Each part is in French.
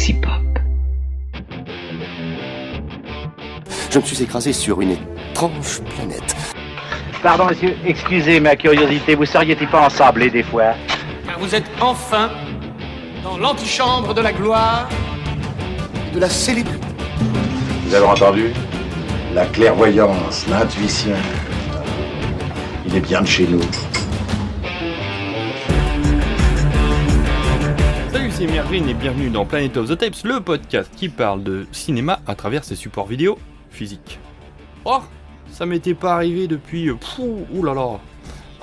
Galaxy Pop. Je me suis écrasé sur une étrange planète. Pardon, monsieur, excusez ma curiosité, vous seriez-il pas ensablé des fois? Car vous êtes enfin dans l'antichambre de la gloire, De la célébrité. Vous avez entendu? La clairvoyance, l'intuition. Il est bien de chez nous. Salut, c'est Mervyn et bienvenue dans Planet of the Tapes, le podcast qui parle de cinéma à travers ses supports vidéo physiques. Oh, ça m'était pas arrivé depuis...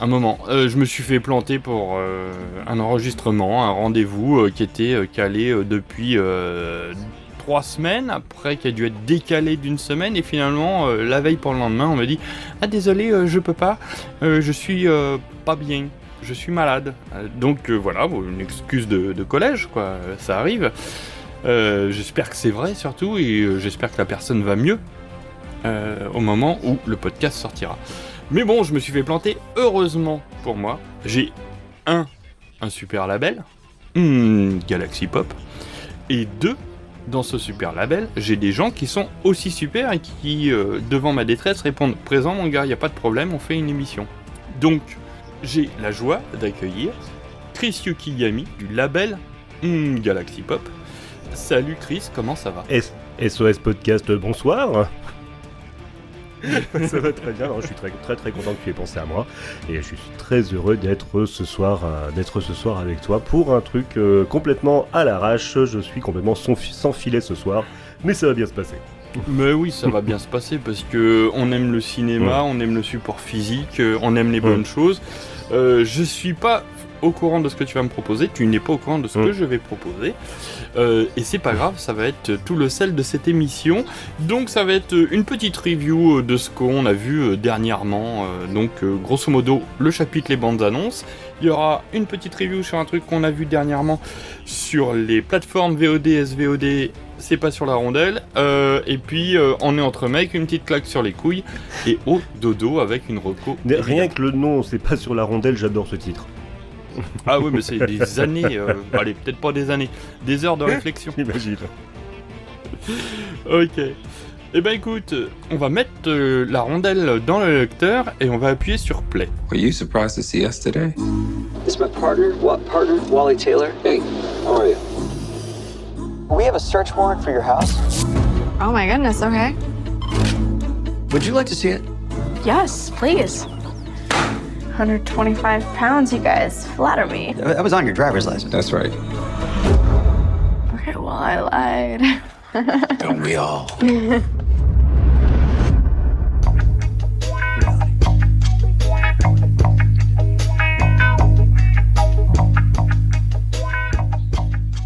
un moment. Je me suis fait planter pour un enregistrement, un rendez-vous qui était calé depuis 3 semaines, après qui a dû être décalé d'une semaine, et finalement, la veille pour le lendemain, on me dit « Ah désolé, je peux pas, je suis pas bien, je suis malade. » Donc voilà, une excuse de collège, quoi, ça arrive. J'espère que c'est vrai surtout, et j'espère que la personne va mieux au moment où le podcast sortira. Mais bon, je me suis fait planter, heureusement pour moi. J'ai un super label, Galaxy Pop, et 2, dans ce super label, j'ai des gens qui sont aussi super et qui, devant ma détresse, répondent « Présent mon gars, y a pas de problème, on fait une émission. » Donc, j'ai la joie d'accueillir Chris Yukiyami du label Galaxy Pop. Salut Chris, comment ça va ? SOS Podcast, bonsoir. Ça va très bien, je suis très content que tu aies pensé à moi et je suis très heureux d'être ce soir avec toi pour un truc complètement à l'arrache. Je suis complètement sans filet ce soir, mais ça va bien se passer. Mais oui, ça va bien se passer parce que on aime le cinéma, on aime le support physique, on aime les bonnes choses. Je suis pas au courant de ce que tu vas me proposer, tu n'es pas au courant de ce que je vais proposer, et c'est pas grave, ça va être tout le sel de cette émission. Donc ça va être une petite review de ce qu'on a vu dernièrement, donc grosso modo le chapitre les bandes annonces. Il y aura une petite review sur un truc qu'on a vu dernièrement sur les plateformes VOD, SVOD, c'est pas sur la rondelle, et puis on est entre mecs, une petite claque sur les couilles, et au dodo avec une reco. Rien que le nom, c'est pas sur la rondelle, j'adore ce titre. Ah oui, mais c'est des années, allez, peut-être pas des années, des heures de réflexion. Imagine. Ok. Eh ben écoute, on va mettre la rondelle dans le lecteur et on va appuyer sur play. Were you surprised to see us today? It's my partner. What partner? Wally Taylor. Hey, how are you? We have a search warrant for your house. Oh my goodness, okay. Would you like to see it? Yes, please. 125 pounds, you guys. Flatter me. That was on your driver's license. That's right. Okay, well, I lied. Don't we all?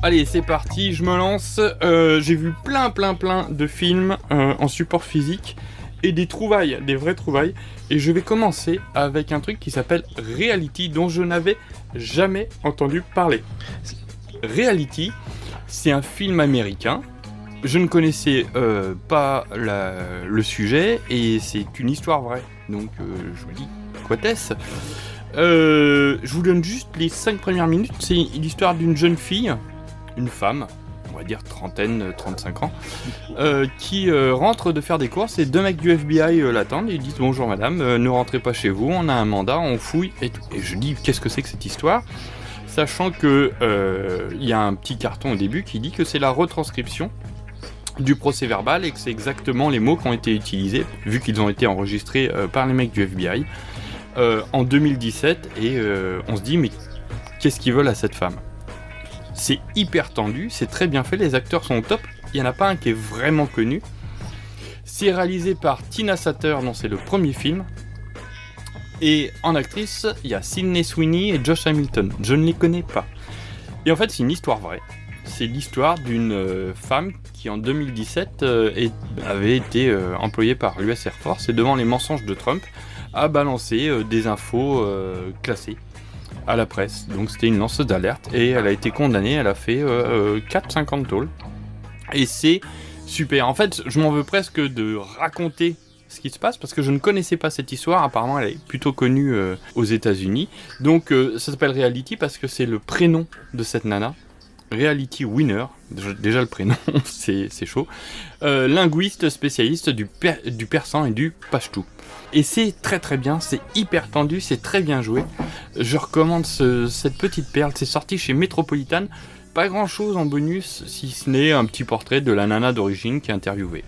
Allez, c'est parti, je me lance. J'ai vu plein de films en support physique et des trouvailles, des vraies trouvailles. Et je vais commencer avec un truc qui s'appelle Reality, dont je n'avais jamais entendu parler. Reality, c'est un film américain. Je ne connaissais pas le sujet et c'est une histoire vraie. Donc je me dis, quoi est-ce ? Je vous donne juste les 5 premières minutes. C'est l'histoire d'une jeune fille, une femme, on va dire trentaine, 35 ans, qui rentre de faire des courses et 2 mecs du FBI l'attendent et ils disent « Bonjour madame, ne rentrez pas chez vous, on a un mandat, on fouille. » Et je dis « Qu'est-ce que c'est que cette histoire ?» Sachant que y a un petit carton au début qui dit que c'est la retranscription du procès verbal et que c'est exactement les mots qui ont été utilisés, vu qu'ils ont été enregistrés par les mecs du FBI en 2017, et on se dit « Mais qu'est-ce qu'ils veulent à cette femme ?» C'est hyper tendu, c'est très bien fait, les acteurs sont au top, il n'y en a pas un qui est vraiment connu. C'est réalisé par Tina Satter, dont c'est le premier film. Et en actrice, il y a Sydney Sweeney et Josh Hamilton, je ne les connais pas. Et en fait, c'est une histoire vraie. C'est l'histoire d'une femme qui, en 2017, avait été employée par l'US Air Force et devant les mensonges de Trump, a balancé des infos classées à la presse. Donc c'était une lanceuse d'alerte et elle a été condamnée, elle a fait 4-5 ans de tôle. Et c'est super. En fait, je m'en veux presque de raconter ce qui se passe parce que je ne connaissais pas cette histoire. Apparemment, elle est plutôt connue aux États-Unis. Donc ça s'appelle Reality parce que c'est le prénom de cette nana. reality winner, déjà le prénom, c'est chaud, linguiste spécialiste du persan et du pachtou. Et c'est très très bien, c'est hyper tendu, c'est très bien joué. Je recommande cette petite perle, c'est sorti chez Metropolitan. Pas grand chose en bonus, si ce n'est un petit portrait de la nana d'origine qui est interviewée.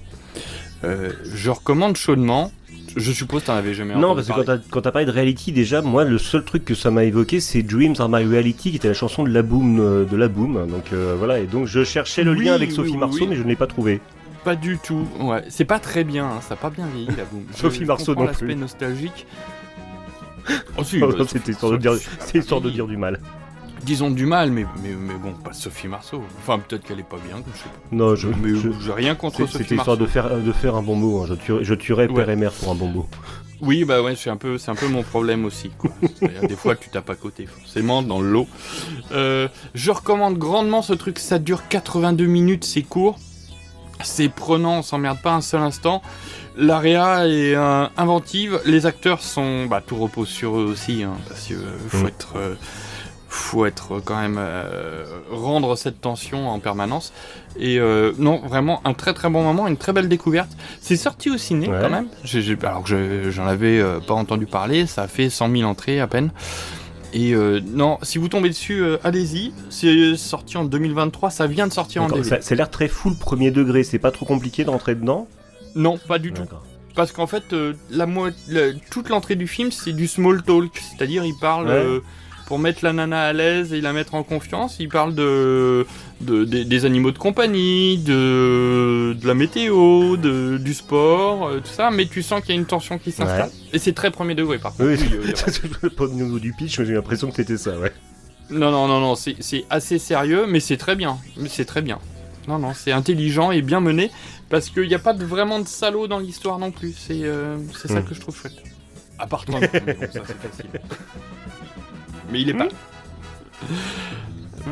Je recommande chaudement. Je suppose que t'en avais jamais entendu parler. Non, parce que quand t'as parlé de reality, déjà, moi, le seul truc que ça m'a évoqué, c'est Dreams Are My Reality, qui était la chanson de La Boom. Donc voilà, et donc je cherchais le lien avec Sophie Marceau, mais je ne l'ai pas trouvé. Pas du tout, ouais. C'est pas très bien, hein. Ça n'a pas bien vieilli, La Boom. Sophie Marceau non l'aspect plus. nostalgique. Oh, si, C'était histoire de dire du mal. Disons du mal, mais bon, pas Sophie Marceau. Enfin, peut-être qu'elle est pas bien, je sais pas. Non, j'ai rien contre Sophie Marceau. C'était histoire de faire un bon mot. Hein. Je tuerais père et mère pour un bon mot. Oui, bah ouais, c'est un peu mon problème aussi, quoi. Des fois, tu tapes à côté, forcément, dans le lot. Je recommande grandement ce truc. Ça dure 82 minutes, c'est court. C'est prenant, on s'emmerde pas un seul instant. L'AREA est inventive. Les acteurs sont... Bah, tout repose sur eux aussi, hein, parce que faut être quand même rendre cette tension en permanence. Et non, vraiment un très très bon moment, une très belle découverte. C'est sorti au ciné quand même. Alors que j'en avais pas entendu parler, ça a fait 100 000 entrées à peine. Et non, si vous tombez dessus, allez-y. C'est sorti en 2023, ça vient de sortir en DVD. Ça a l'air très full premier degré, c'est pas trop compliqué d'entrer dedans ? Non, pas du tout. Parce qu'en fait, toute l'entrée du film, c'est du small talk. C'est-à-dire, il parle... pour mettre la nana à l'aise et la mettre en confiance, il parle des animaux de compagnie, de la météo, du sport, tout ça, mais tu sens qu'il y a une tension qui s'installe. Et c'est très premier degré, par contre. Oui, pas au niveau du pitch, mais j'ai l'impression que c'était ça, ouais. Non, c'est assez sérieux, mais c'est très bien. Non, c'est intelligent et bien mené, parce qu'il n'y a pas vraiment de salaud dans l'histoire non plus. C'est ça que je trouve chouette. À part toi, mais bon, ça c'est facile. Mais il est pas.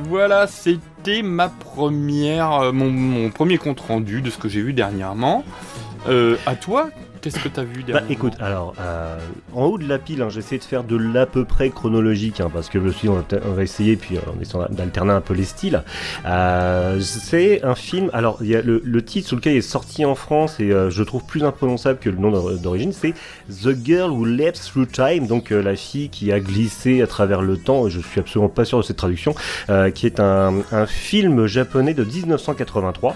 Voilà, c'était mon premier compte rendu de ce que j'ai vu dernièrement. À toi, qu'est-ce que t'as vu dernièrement ? Écoute, alors, en haut de la pile, j'ai essayé de faire de l'à peu près chronologique, parce que on va essayer, puis on essaie d'alterner un peu les styles. C'est un film, alors, il y a le titre sur lequel il est sorti en France, et je trouve plus imprononçable que le nom d'origine, c'est The Girl Who Leapt Through Time, donc la fille qui a glissé à travers le temps, je suis absolument pas sûr de cette traduction, qui est un film japonais de 1983.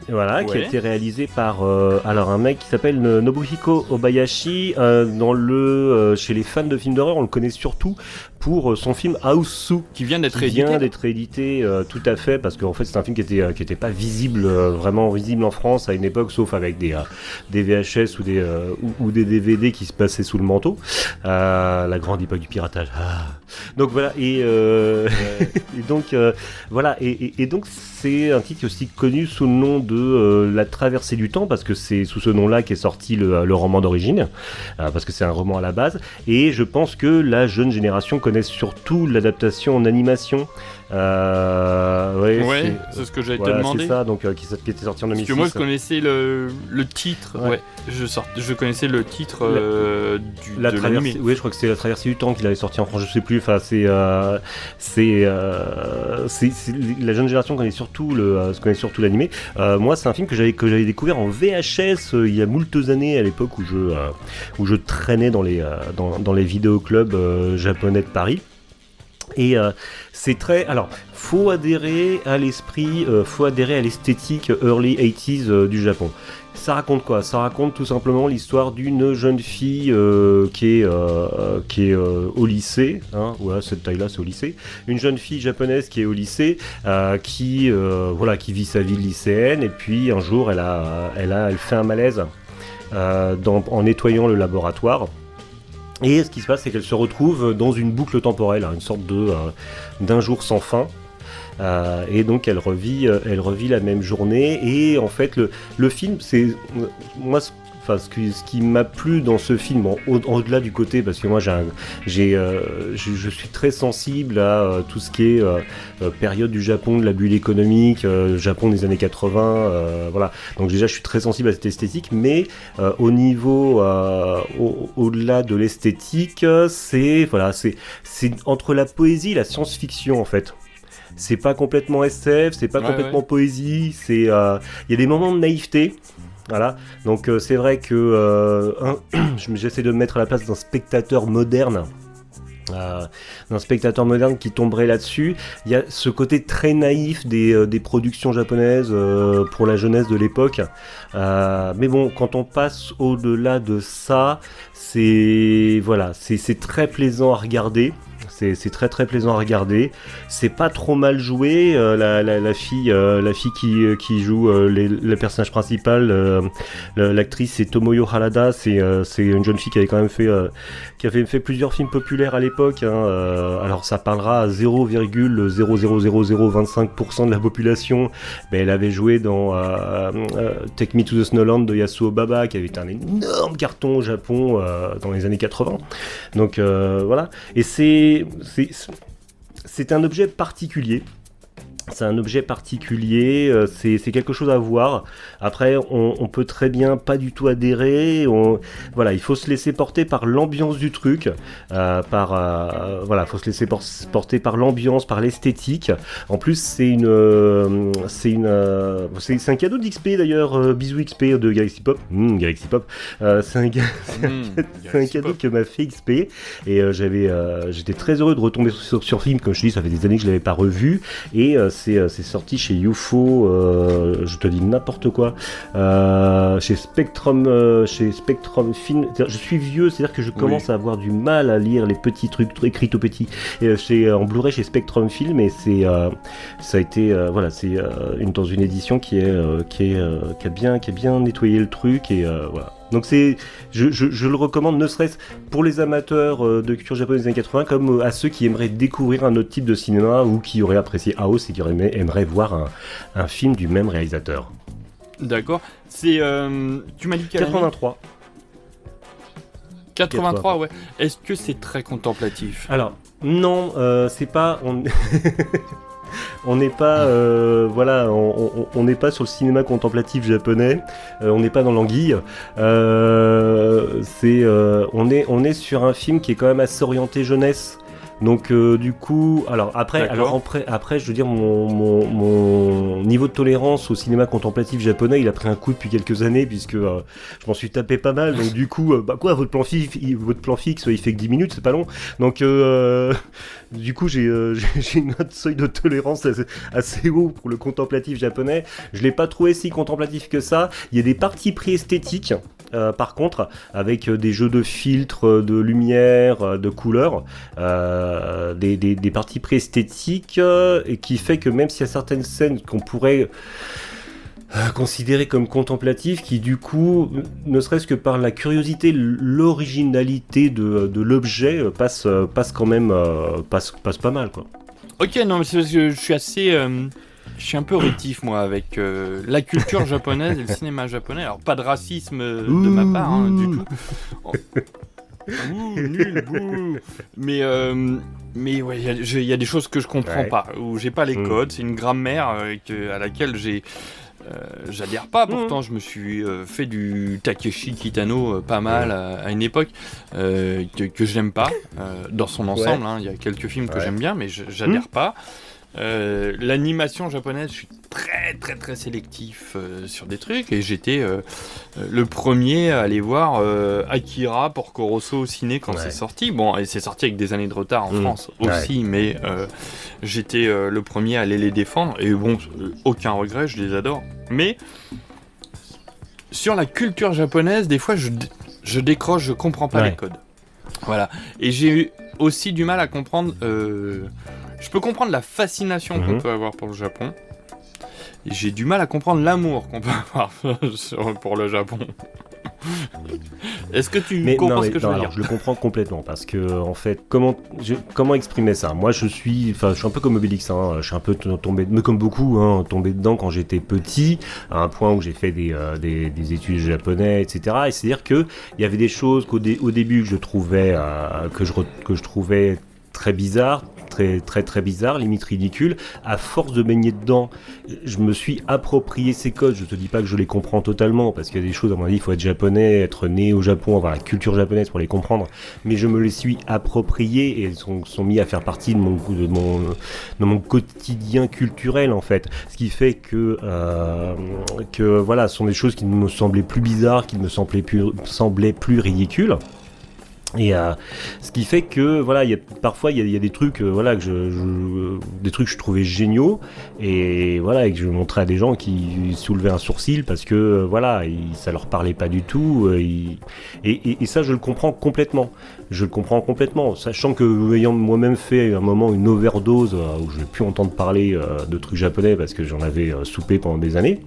Voilà, qui a été réalisé par un mec qui s'appelle Nobuhiko Obayashi. Chez les fans de films d'horreur, on le connaît surtout pour son film House qui vient d'être édité. Tout à fait, parce qu'en fait c'est un film qui était pas visible, vraiment visible en France à une époque, sauf avec des VHS ou des DVD qui se passaient sous le manteau. La grande époque du piratage. Donc voilà, et donc voilà, et donc c'est un titre aussi connu sous le nom de La Traversée du Temps, parce que c'est sous ce nom-là qu'est sorti le roman d'origine, parce que c'est un roman à la base, et je pense que la jeune génération connaît surtout l'adaptation en animation. C'est ce que j'allais te demander. C'est ça, donc qui était sorti en 2006. Parce que moi je connaissais le titre, je connaissais le titre de l'animé. Oui, je crois que c'est La Traversée du Temps qu'il avait sorti en France, je sais plus. Enfin, c'est la jeune génération connaît surtout l'animé. Moi, c'est un film que j'avais découvert en VHS il y a moultes années, à l'époque où je traînais dans les vidéoclubs japonais de Paris. Et c'est très... Alors, faut adhérer à l'esprit, faut adhérer à l'esthétique early 80s du Japon. Ça raconte quoi ? Ça raconte tout simplement l'histoire d'une jeune fille qui est au lycée, voilà, cette taille-là, c'est au lycée. Une jeune fille japonaise qui est au lycée, qui vit sa vie de lycéenne, et puis un jour, elle fait un malaise en nettoyant le laboratoire. Et ce qui se passe, c'est qu'elle se retrouve dans une boucle temporelle, une sorte d'un jour sans fin. Et donc elle revit la même journée. Et en fait, le film, c'est moi. Ce qui m'a plu dans ce film, au-delà du côté, parce que moi je suis très sensible à tout ce qui est période du Japon, de la bulle économique, Japon des années 80, voilà. Donc déjà je suis très sensible à cette esthétique, mais au niveau au-delà de l'esthétique, c'est entre la poésie et la science-fiction en fait. c'est pas complètement SF, c'est pas complètement poésie, c'est il y a des moments de naïveté. Voilà, donc c'est vrai que j'essaie de me mettre à la place d'un spectateur moderne. Qui tomberait là-dessus. Il y a ce côté très naïf des productions japonaises pour la jeunesse de l'époque. Mais bon, quand on passe au-delà de ça, c'est très plaisant à regarder. C'est très très plaisant à regarder. C'est pas trop mal joué. La fille qui joue le personnage principal, l'actrice c'est Tomoyo Harada. C'est une jeune fille qui avait quand même fait plusieurs films populaires à l'époque. Alors ça parlera à 0,00025% de la population. Mais elle avait joué dans Take Me to the Snowland de Yasuo Baba, qui avait été un énorme carton au Japon dans les années 80. Donc voilà. Et c'est un objet particulier. C'est un objet particulier, c'est quelque chose à voir. Après, on peut très bien pas du tout adhérer. Voilà, il faut se laisser porter par l'ambiance du truc, faut se laisser porter par l'ambiance, par l'esthétique. En plus, c'est un cadeau d'XP d'ailleurs, bisous XP de Galaxy Pop. Galaxy Pop. C'est un cadeau que m'a fait XP et j'étais très heureux de retomber sur film. Comme je te dis, ça fait des années que je l'avais pas revu et c'est sorti chez UFO, je te dis n'importe quoi, chez Spectrum Film. Je suis vieux, c'est-à-dire que je commence à avoir du mal à lire les petits trucs écrits tout petits. En Blu-ray chez Spectrum Film, et ça a été dans une édition qui a bien nettoyé le truc et voilà. Donc je le recommande, ne serait-ce pour les amateurs de culture japonaise des années 80, comme à ceux qui aimeraient découvrir un autre type de cinéma ou qui auraient apprécié House et qui aimeraient voir un film du même réalisateur. D'accord. C'est tu m'as dit 83. 83, ouais. Est-ce que c'est très contemplatif ? Alors non, c'est pas. On n'est pas, on n'est pas sur le cinéma contemplatif japonais. On n'est pas dans l'anguille. On est sur un film qui est quand même assez orienté jeunesse. Donc du coup, après, je veux dire, mon niveau de tolérance au cinéma contemplatif japonais, il a pris un coup depuis quelques années puisque je m'en suis tapé pas mal. Donc du coup, votre plan fixe, il fait que 10 minutes, c'est pas long. Donc du coup, j'ai une autre seuil de tolérance assez haut pour le contemplatif japonais. Je l'ai pas trouvé si contemplatif que ça. Il y a des parties pris esthétiques. Par contre, avec des jeux de filtres, de lumière, de couleurs, des parties pré-esthétiques, et qui fait que même s'il y a certaines scènes qu'on pourrait considérer comme contemplatives, qui du coup, ne serait-ce que par la curiosité, l'originalité de l'objet, passe quand même passe pas mal, quoi. Ok, non, mais c'est parce que je suis assez... Je suis un peu rétif, moi, avec la culture japonaise et le cinéma japonais. Alors, pas de racisme de ma part, du tout. Nul, bouh. Mais ouais, il y a des choses que je comprends pas, où j'ai pas les codes. C'est une grammaire à laquelle j'adhère pas. Pourtant, je me suis fait du Takeshi Kitano pas mal à une époque que j'aime pas dans son ensemble. Il y a quelques films que j'aime bien, mais j'adhère pas. L'animation japonaise, je suis très très très sélectif sur des trucs, et j'étais le premier à aller voir Akira Porco Rosso au ciné quand c'est sorti. Bon, et c'est sorti avec des années de retard en France aussi, mais j'étais le premier à aller les défendre, et bon, aucun regret, je les adore. Mais sur la culture japonaise, des fois je décroche, je comprends pas les codes. Voilà, et j'ai eu aussi du mal à comprendre. Je peux comprendre la fascination qu'on peut avoir pour le Japon. Et j'ai du mal à comprendre l'amour qu'on peut avoir pour le Japon. Est-ce que tu comprends ce que je veux dire ? Alors, je le comprends complètement, parce que en fait, comment exprimer ça ? Moi, je suis un peu comme Obélix, je suis un peu tombé, mais comme beaucoup, tombé dedans quand j'étais petit, à un point où j'ai fait des études japonais, etc. Et c'est-à-dire que il y avait des choses qu'au début que je trouvais très bizarres, très très très bizarre, limite ridicule. À force de baigner dedans, je me suis approprié ces codes. Je te dis pas que je les comprends totalement, parce qu'il y a des choses, à mon avis, il faut être japonais, être né au Japon, avoir la culture japonaise pour les comprendre. Mais je me les suis appropriés et elles sont mis à faire partie de mon quotidien culturel, en fait. Ce qui fait que voilà, ce sont des choses qui me semblaient plus bizarres, qui me semblaient plus ridicules. Et ce qui fait que voilà, parfois il y a des trucs voilà des trucs que je trouvais géniaux et voilà, et que je montrais à des gens qui soulevaient un sourcil parce que voilà, ça leur parlait pas du tout, et ça je le comprends complètement. Sachant que ayant moi-même fait à un moment une overdose où je n'ai plus entendre parler de trucs japonais parce que j'en avais soupé pendant des années.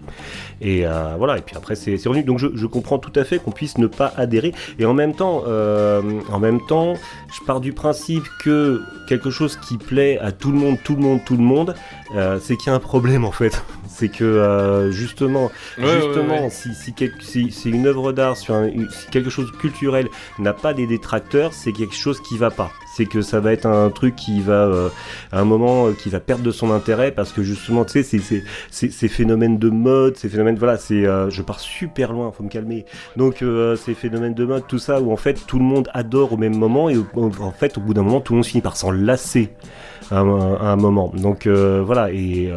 Et voilà, et puis après c'est revenu. Donc je comprends tout à fait qu'on puisse ne pas adhérer. Et en même temps, je pars du principe que quelque chose qui plaît à tout le monde, c'est qu'il y a un problème en fait. C'est que justement, si une œuvre d'art, si quelque chose de culturel n'a pas des détracteurs, c'est quelque chose qui va pas. C'est que ça va être un truc qui va, à un moment, qui va perdre de son intérêt parce que justement, tu sais, ces phénomènes de mode, ces phénomènes, voilà, je pars super loin, faut me calmer. Donc, ces phénomènes de mode, tout ça, où en fait, tout le monde adore au même moment et en fait, au bout d'un moment, tout le monde finit par s'en lasser à un moment. Donc, voilà, et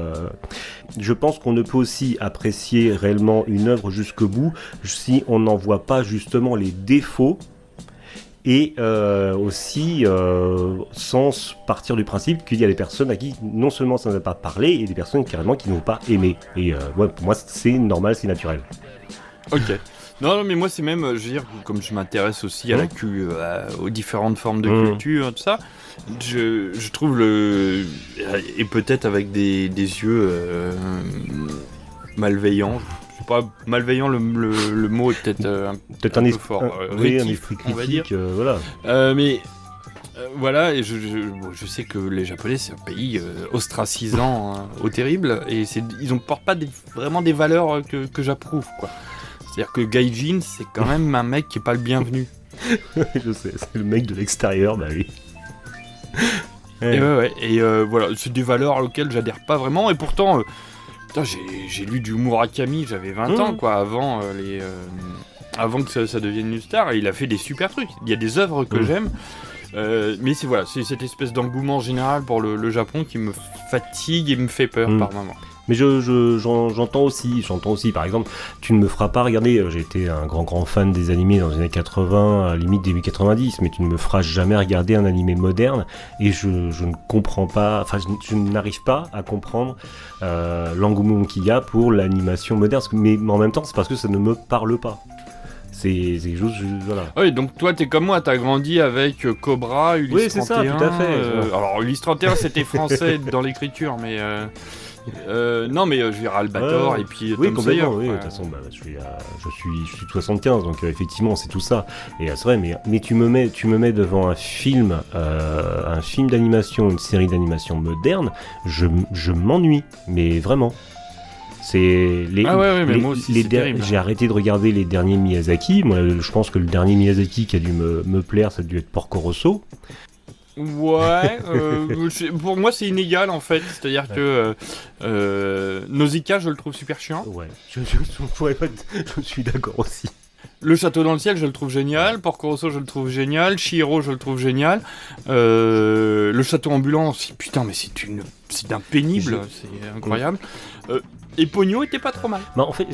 je pense qu'on ne peut aussi apprécier réellement une œuvre jusqu'au bout si on n'en voit pas justement les défauts. Et aussi sans partir du principe qu'il y a des personnes à qui non seulement ça ne va pas parler, et des personnes carrément qui n'ont pas aimé. Et ouais, pour moi c'est normal, c'est naturel. Ok. Non, mais moi c'est même, je veux dire, comme je m'intéresse aussi à aux différentes formes de culture, tout ça, je trouve et peut-être avec des yeux malveillants. Pas malveillant, le mot est peut-être un peu fort. Oui, un esprit critique, voilà. Mais voilà, et je sais que les Japonais c'est un pays ostracisant au terrible, et ils ne portent pas vraiment des valeurs que j'approuve, quoi. C'est-à-dire que Gaijin c'est quand même un mec qui est pas le bienvenu. Je sais, c'est le mec de l'extérieur, bah oui. Et voilà, c'est des valeurs auxquelles j'adhère pas vraiment, et pourtant. J'ai lu du Murakami, j'avais 20 ans, quoi, avant que ça devienne une star, et il a fait des super trucs. Il y a des œuvres que j'aime, mais c'est cette espèce d'engouement général pour le Japon qui me fatigue et me fait peur par moments. Mais j'entends aussi, par exemple, tu ne me feras pas regarder, j'ai été un grand fan des animés dans les années 80, à limite début 90, mais tu ne me feras jamais regarder un animé moderne, et je ne comprends pas, enfin je n'arrive pas à comprendre l'engouement qu'il y a pour l'animation moderne, mais en même temps c'est parce que ça ne me parle pas. C'est juste, voilà. Oui, donc toi t'es comme moi, t'as grandi avec Cobra, Ulysse 31. Oui, c'est ça, tout à fait. Alors Ulysse 31 c'était français dans l'écriture, mais... non, mais je veux dire Albator et puis oui, Tom Sawyer. Oui, de toute façon, bah, je suis de 75, donc effectivement c'est tout ça. Et c'est vrai, mais tu me mets devant un film d'animation, une série d'animation moderne, je m'ennuie, mais vraiment. C'est mais moi aussi, c'est terrible. J'ai arrêté de regarder les derniers Miyazaki. Moi, je pense que le dernier Miyazaki qui a dû me plaire, ça a dû être Porco Rosso. Ouais, pour moi c'est inégal en fait, c'est-à-dire que Nausicaa je le trouve super chiant. Ouais, je suis d'accord aussi. Le Château dans le ciel je le trouve génial, Porco Rosso je le trouve génial, Chihiro je le trouve génial, le Château ambulant, putain mais c'est d'un pénible, c'est incroyable. Et Pogno était pas trop mal. Bah en fait,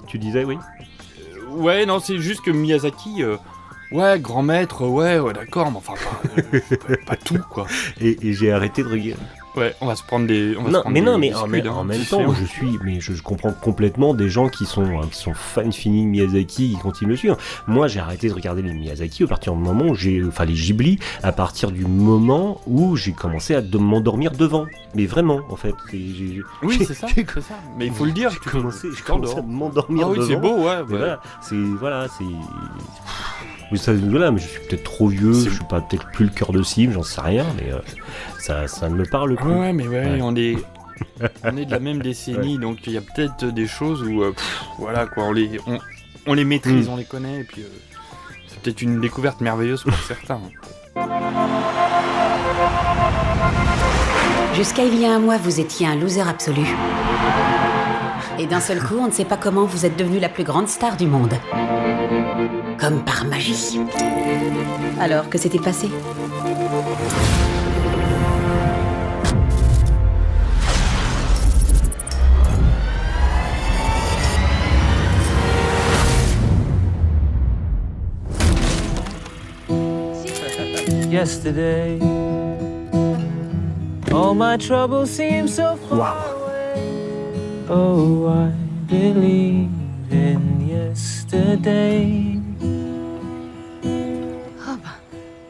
tu disais oui. Ouais, non, c'est juste que Miyazaki... Ouais, grand maître, ouais, d'accord, mais enfin, pas tout, quoi. Et j'ai arrêté de regarder. Ouais, on va se prendre des... en même temps, je comprends complètement des gens qui sont fans finis de Miyazaki, qui continuent de le suivre. Moi, j'ai arrêté de regarder les Miyazaki à partir du moment où les Ghibli, à partir du moment où j'ai commencé à m'endormir devant. Mais vraiment, en fait. Oui, c'est ça. Mais il faut le dire, j'ai commencé à m'endormir devant. Ah oui, c'est beau, ouais. Voilà, mais je suis peut-être trop vieux, je suis pas peut-être plus le cœur de cible, j'en sais rien, mais ça ne me parle plus. Ouais, mais on est de la même décennie, donc il y a peut-être des choses où, voilà quoi, on les maîtrise, on les connaît, et puis c'est peut-être une découverte merveilleuse pour certains. Jusqu'à il y a un mois, vous étiez un loser absolu. Et d'un seul coup, on ne sait pas comment vous êtes devenue la plus grande star du monde. Comme par magie. Alors, que s'est-il passé ? Yesterday, all my troubles seem so far away. Oh, I believe in yesterday. Oh bah,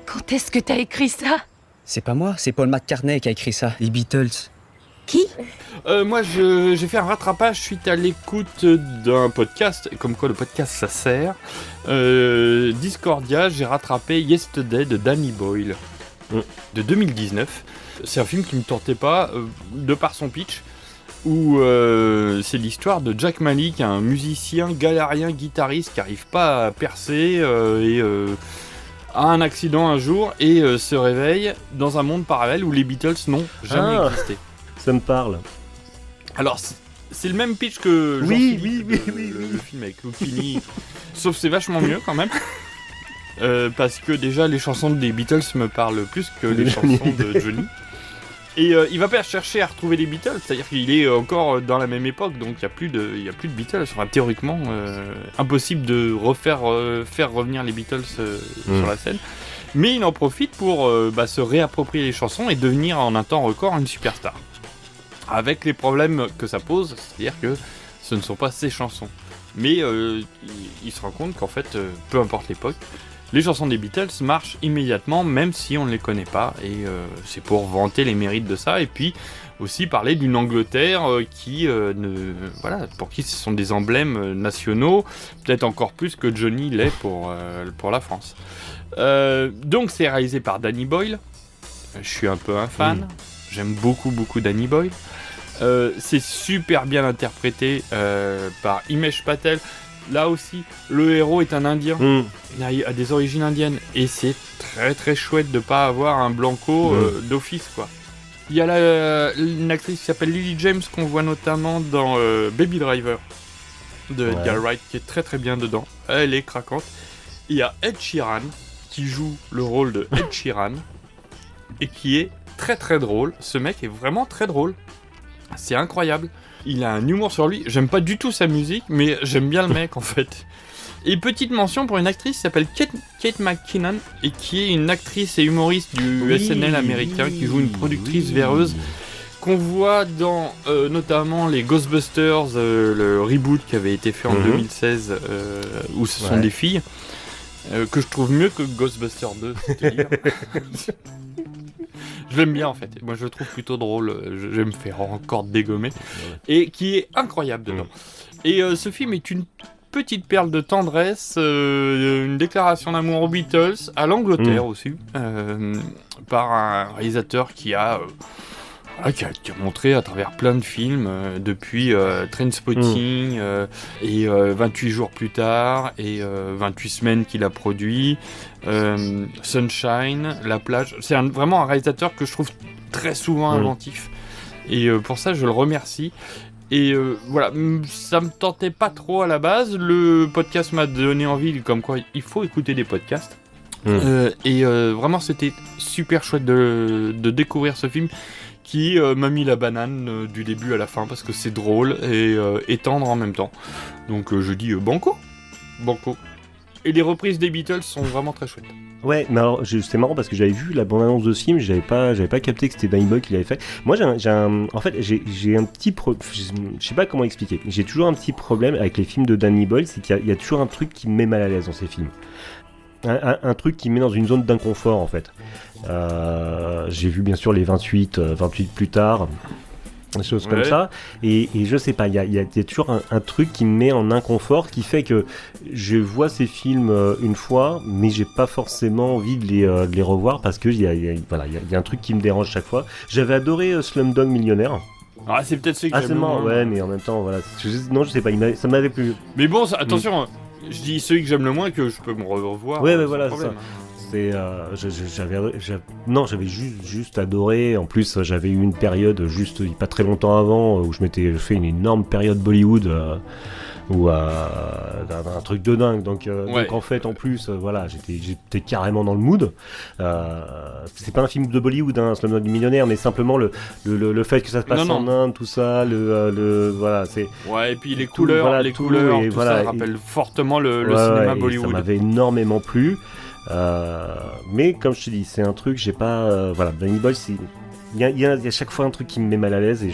quand est-ce que t'as écrit ça? C'est pas moi, c'est Paul McCartney qui a écrit ça, les Beatles. Qui ? Moi, j'ai fait un rattrapage suite à l'écoute d'un podcast, comme quoi le podcast ça sert. Discordia, j'ai rattrapé Yesterday de Danny Boyle, de 2019. C'est un film qui me tentait pas, de par son pitch, où c'est l'histoire de Jack Malik, un musicien galérien guitariste qui arrive pas à percer et a un accident un jour et se réveille dans un monde parallèle où les Beatles n'ont jamais existé. Ça me parle. Alors, c'est le même pitch que le film avec Lucchini, sauf c'est vachement mieux quand même. Parce que déjà, les chansons des Beatles me parlent plus que les chansons de Johnny. Et il va pas chercher à retrouver les Beatles, c'est-à-dire qu'il est encore dans la même époque, donc il y a plus de Beatles. Enfin, théoriquement, impossible de faire revenir les Beatles sur la scène. Mais il en profite pour se réapproprier les chansons et devenir en un temps record une superstar. Avec les problèmes que ça pose, c'est-à-dire que ce ne sont pas ses chansons. Mais il se rend compte qu'en fait, peu importe l'époque, les chansons des Beatles marchent immédiatement, même si on ne les connaît pas. Et c'est pour vanter les mérites de ça. Et puis aussi parler d'une Angleterre pour qui ce sont des emblèmes nationaux, peut-être encore plus que Johnny l'est pour la France. Donc c'est réalisé par Danny Boyle. Je suis un peu un fan. J'aime beaucoup Danny Boyle. C'est super bien interprété par Himesh Patel. Là aussi, le héros est un Indien. Il a des origines indiennes. Et c'est très très chouette de pas avoir un blanco d'office, quoi. Il y a une actrice qui s'appelle Lily James qu'on voit notamment dans Baby Driver de Edgar Wright, qui est très très bien dedans. Elle est craquante. Il y a Ed Sheeran qui joue le rôle de Ed Sheeran et qui est très très drôle. Ce mec est vraiment très drôle. C'est incroyable. Il a un humour sur lui. J'aime pas du tout sa musique, mais j'aime bien le mec en fait. Et petite mention pour une actrice qui s'appelle Kate McKinnon et qui est une actrice et humoriste du SNL américain qui joue une productrice véreuse qu'on voit dans notamment les Ghostbusters, le reboot qui avait été fait en 2016 où ce sont des filles que je trouve mieux que Ghostbusters 2. Je l'aime bien en fait, moi je le trouve plutôt drôle, je vais me faire encore dégommer, et qui est incroyable dedans. Et ce film est une petite perle de tendresse, une déclaration d'amour aux Beatles, à l'Angleterre aussi, par un réalisateur qui a montré à travers plein de films, depuis Trainspotting, et 28 jours plus tard, et 28 semaines qu'il a produit, Sunshine, La plage. C'est vraiment un réalisateur que je trouve très souvent inventif, et pour ça je le remercie. Et voilà, ça me tentait pas trop à la base, le podcast m'a donné envie, comme quoi il faut écouter des podcasts. Et vraiment c'était super chouette de découvrir ce film qui m'a mis la banane du début à la fin parce que c'est drôle et tendre en même temps. Donc je dis banco. Et les reprises des Beatles sont vraiment très chouettes. Ouais, mais alors c'est marrant parce que j'avais vu la bande-annonce de ce film, j'avais pas capté que c'était Danny Boyle qui l'avait fait. Moi j'ai un petit je sais pas comment expliquer. J'ai toujours un petit problème avec les films de Danny Boyle, c'est qu'il y a toujours un truc qui me met mal à l'aise dans ces films. Un truc qui me met dans une zone d'inconfort en fait. J'ai vu bien sûr les 28 plus tard, des choses comme ça, et je sais pas, il y a toujours un truc qui me met en inconfort, qui fait que je vois ces films une fois, mais j'ai pas forcément envie de les revoir parce que il y a un truc qui me dérange chaque fois. J'avais adoré Slumdog Millionnaire. Ah, c'est peut-être celui que j'aime le moins. Ouais, mais en même temps, voilà. Non, je sais pas, ça m'avait plu. Mais bon, attention, je dis celui que j'aime le moins que je peux me revoir. Ouais, mais voilà, c'est ça. j'avais juste adoré. En plus, j'avais eu une période juste pas très longtemps avant où je m'étais fait une énorme période Bollywood ou un truc de dingue. Donc en fait, en plus, voilà, j'étais carrément dans le mood. C'est pas un film de Bollywood, Slumdog Millionnaire, mais simplement le fait que ça se passe en Inde, tout ça, voilà, c'est. Ouais, et puis les couleurs, tout voilà, ça rappelle fortement le cinéma Bollywood. Ça m'avait énormément plu. Mais comme je te dis, c'est un truc, j'ai pas. Voilà, Danny Boyle, il y a à chaque fois un truc qui me met mal à l'aise et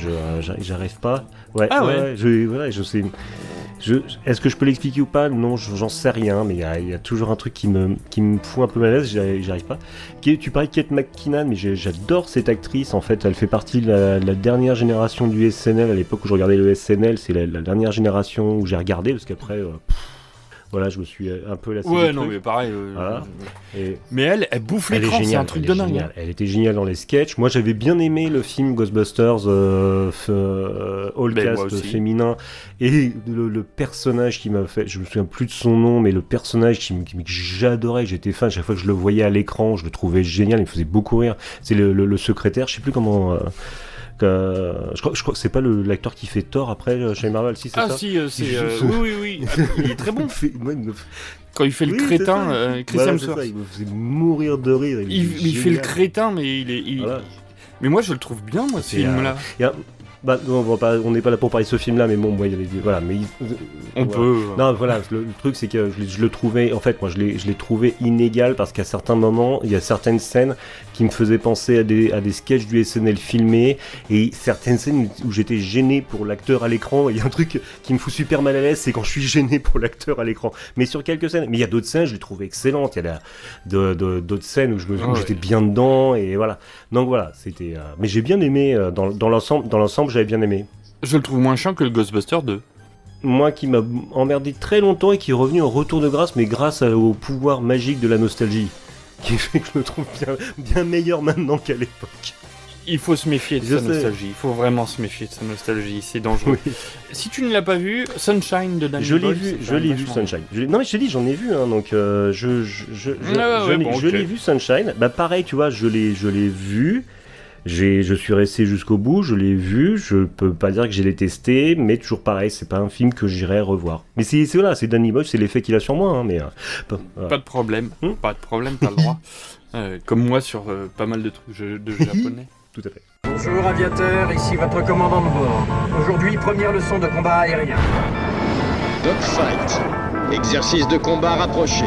j'arrive pas. Je sais. Est-ce que je peux l'expliquer ou pas ? Non, j'en sais rien, mais il y a toujours un truc qui me fout un peu mal à l'aise, j'arrive pas. Tu parlais de Kate McKinnon, mais j'adore cette actrice, en fait, elle fait partie de la dernière génération du SNL, à l'époque où je regardais le SNL, c'est la dernière génération où j'ai regardé, parce qu'après... Voilà, je me suis un peu lassé. Ouais, non, mais pareil. Voilà. Mais elle bouffe l'écran, c'est un truc de dingue. Elle était géniale dans les sketchs. Moi, j'avais bien aimé le film Ghostbusters, all cast féminin. Et le personnage qui m'a fait, je me souviens plus de son nom, mais le personnage que j'adorais, que j'étais fan, chaque fois que je le voyais à l'écran, je le trouvais génial, il me faisait beaucoup rire. C'est le secrétaire, je sais plus comment... je crois que c'est pas l'acteur qui fait Thor après chez Marvel, si c'est ça. Ah si, oui. Il est très bon. Quand il fait le crétin, Chris Hemsworth. Il me faisait mourir de rire. Il fait le crétin, mais voilà. Mais moi je le trouve bien, moi, ce film-là. On n'est pas là pour parler de ce film-là, mais bon, il y avait voilà, mais on peut. Non, voilà, le truc c'est que je le trouvais, en fait, moi je l'ai trouvé inégal parce qu'à certains moments, il y a certaines scènes qui me faisaient penser à des sketchs du SNL filmés et certaines scènes où j'étais gêné pour l'acteur à l'écran. Il y a un truc qui me fout super mal à l'aise, c'est quand je suis gêné pour l'acteur à l'écran. Mais sur quelques scènes, mais il y a d'autres scènes, je les trouvais excellentes. Il y a d'autres scènes où j'étais bien dedans et voilà. Donc voilà, c'était. Mais j'ai bien aimé dans l'ensemble, j'avais bien aimé. Je le trouve moins chiant que le Ghostbusters 2. Moi qui m'a emmerdé très longtemps et qui est revenu en retour de grâce, mais grâce au pouvoir magique de la nostalgie, qui fait que je le trouve bien meilleur maintenant qu'à l'époque. Il faut se méfier de sa nostalgie, il faut vraiment se méfier de sa nostalgie, c'est dangereux. Oui. Si tu ne l'as pas vu, Sunshine de Danny Boyle, je l'ai vu Sunshine. Non mais je t'ai dit, j'en ai vu, donc je l'ai vu Sunshine. Bah pareil, tu vois, je l'ai vu. Je suis resté jusqu'au bout, je l'ai vu, je peux pas dire que j'ai détesté, mais toujours pareil, c'est pas un film que j'irai revoir. Mais c'est Danny Boyle, c'est l'effet qu'il a sur moi, mais... Pas de problème, t'as le droit. Comme moi sur pas mal de trucs de japonais. Tout à fait. Bonjour aviateur, ici votre commandant de bord. Aujourd'hui, première leçon de combat aérien. Dogfight, exercice de combat rapproché.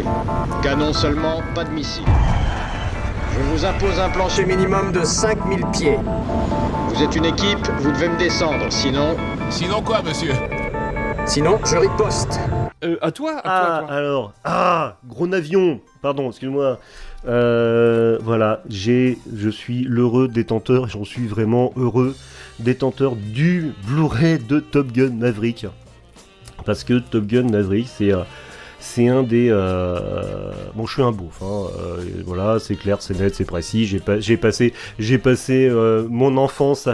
Canon seulement, pas de missiles. Je vous impose un plancher minimum de 5000 pieds. Vous êtes une équipe, vous devez me descendre, sinon... Sinon quoi, monsieur ? Sinon, je riposte. À toi. Alors... gros navion. Pardon, excuse-moi. Voilà, je suis l'heureux détenteur, j'en suis vraiment heureux, détenteur du Blu-ray de Top Gun Maverick. Parce que Top Gun Maverick, c'est un des... Bon, je suis un beauf, voilà, c'est clair, c'est net, c'est précis. J'ai passé mon enfance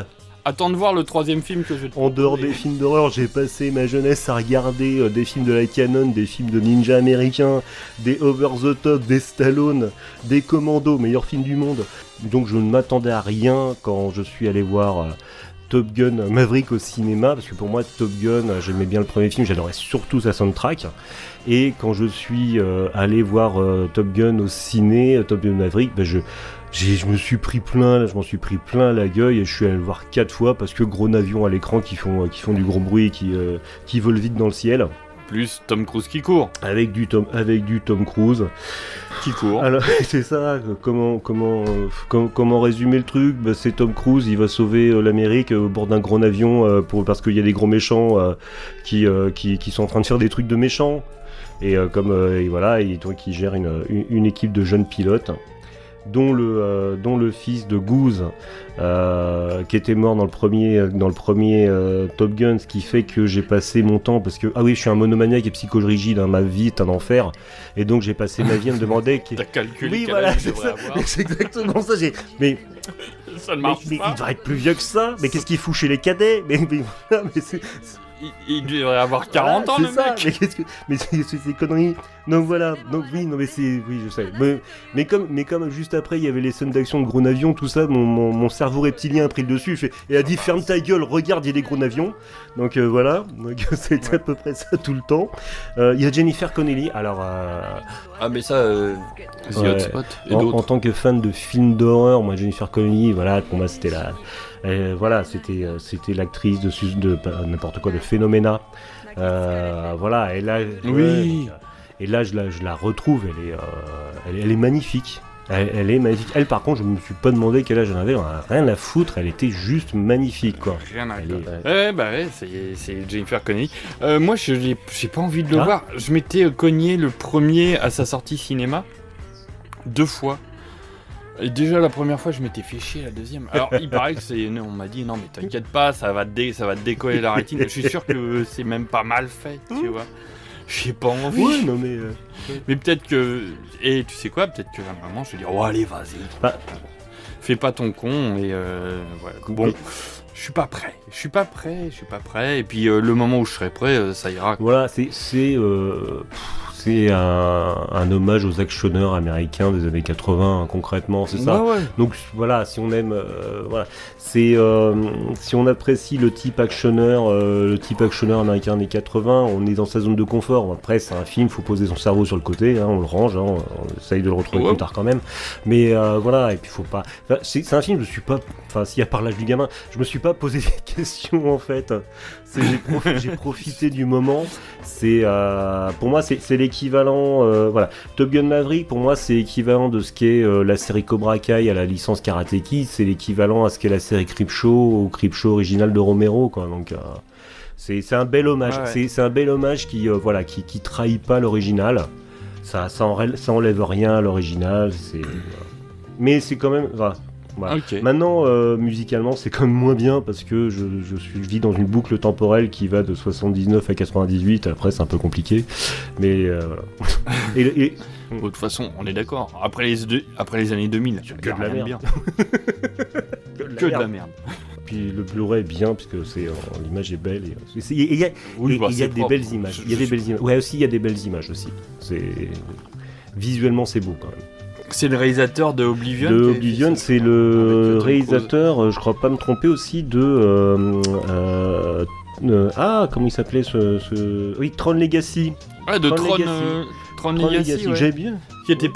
Attends de voir le troisième film que je vais te En dehors des films d'horreur, j'ai passé ma jeunesse à regarder des films de la canon, des films de ninja américains, des over the top, des Stallone, des Commandos, meilleurs films du monde. Donc je ne m'attendais à rien quand je suis allé voir... Top Gun Maverick au cinéma, parce que pour moi Top Gun, j'aimais bien le premier film, j'adorais surtout sa soundtrack, et quand je suis allé voir Top Gun au ciné, Top Gun Maverick, je m'en suis pris plein la gueule, et je suis allé le voir 4 fois, parce que gros avions à l'écran qui font du gros bruit, qui volent vite dans le ciel. Plus Tom Cruise qui court. Avec du Tom Cruise. Qui court. Alors, c'est ça, comment résumer le truc ? C'est Tom Cruise, il va sauver l'Amérique au bord d'un gros avion parce qu'il y a des gros méchants qui sont en train de faire des trucs de méchants. Et voilà, donc il gère une équipe de jeunes pilotes. Dont le fils de Goose qui était mort dans le premier Top Gun, ce qui fait que j'ai passé mon temps, parce que je suis un monomaniaque et psychorigide, ma vie est un enfer, et donc j'ai passé ma vie à me demander t'as calculé oui voilà c'est exactement ça, mais ça ne marche pas. Il devrait être plus vieux que ça, mais qu'est-ce qu'il fout chez les cadets, mais il devrait avoir 40 ans, c'est le ça. mec. Mais c'est ces conneries. Donc voilà. Donc oui, non mais c'est, oui, je sais. Mais comme juste après il y avait les scènes d'action de gros navions, tout ça, mon cerveau reptilien a pris le dessus et a dit ferme ta gueule, regarde, il y a des gros navions. Donc voilà. Donc c'était à peu près ça tout le temps. Il y a Jennifer Connelly. Alors. Ah mais ça, The Hotspot et d'autres. En tant que fan de films d'horreur, moi Jennifer Connelly, voilà, pour moi c'était voilà, c'était l'actrice de n'importe quoi, de Phénoména. Voilà, et là, oui. Et là je la retrouve, elle est magnifique. Elle est magnifique. Elle, par contre, je me suis pas demandé quel âge elle avait, rien à foutre, elle était juste magnifique, quoi. Rien à ouais, c'est Jennifer Connelly. Moi, j'ai pas envie de le voir. Je m'étais cogné le premier à sa sortie cinéma 2 fois. Et déjà la première fois, je m'étais fait chier, la deuxième. Alors, il paraît que non, on m'a dit non, mais t'inquiète pas, ça va te décoller la rétine. Je suis sûr que c'est même pas mal fait, tu vois. J'ai pas envie. Ouais, non mais. Mais peut-être que. Et tu sais quoi, peut-être que la maman, je vais dire, oh allez, vas-y. Fais pas ton con, et voilà. Bon, je suis pas prêt. Et puis le moment où je serai prêt, ça ira. Voilà, c'est un hommage aux actionneurs américains des années 80, concrètement, c'est ça. Ouais. Donc voilà, si on aime, voilà, c'est si on apprécie le type actionneur américain des années 80, on est dans sa zone de confort. Après, c'est un film, faut poser son cerveau sur le côté, hein, on le range, hein, on essaye de le retrouver plus tard quand même. Mais voilà, et puis faut pas. Enfin, c'est un film, je suis pas. Enfin, s'il y a par l'âge du gamin, je me suis pas posé des questions en fait. J'ai profité du moment. C'est pour moi, c'est l'équivalent. Voilà, Top Gun Maverick, pour moi, c'est l'équivalent de ce qu'est la série Cobra Kai à la licence Karate Kid. C'est l'équivalent à ce qu'est la série Creepshow au Creepshow original de Romero, quoi. Donc c'est un bel hommage. Ouais. C'est un bel hommage qui voilà, qui trahit pas l'original. Ça enlève rien à l'original. Mais c'est quand même. Voilà. Okay. Maintenant, musicalement, c'est quand même moins bien parce que je vis dans une boucle temporelle qui va de 79 à 98. Après, c'est un peu compliqué, mais voilà. De toute façon, on est d'accord. Après les années 2000, que de la merde. Bien. que de la merde. Puis le Blu-ray est bien puisque l'image est belle. Il y a des belles images. Il y a des belles images. Ouais, aussi il y a des belles images aussi. Visuellement, c'est beau quand même. C'est le réalisateur de Oblivion. Oblivion, c'est le réalisateur, je crois pas me tromper aussi, de comment il s'appelait oui, Tron Legacy. Ouais, de Tron Legacy. Ouais. J'ai bien. Qui était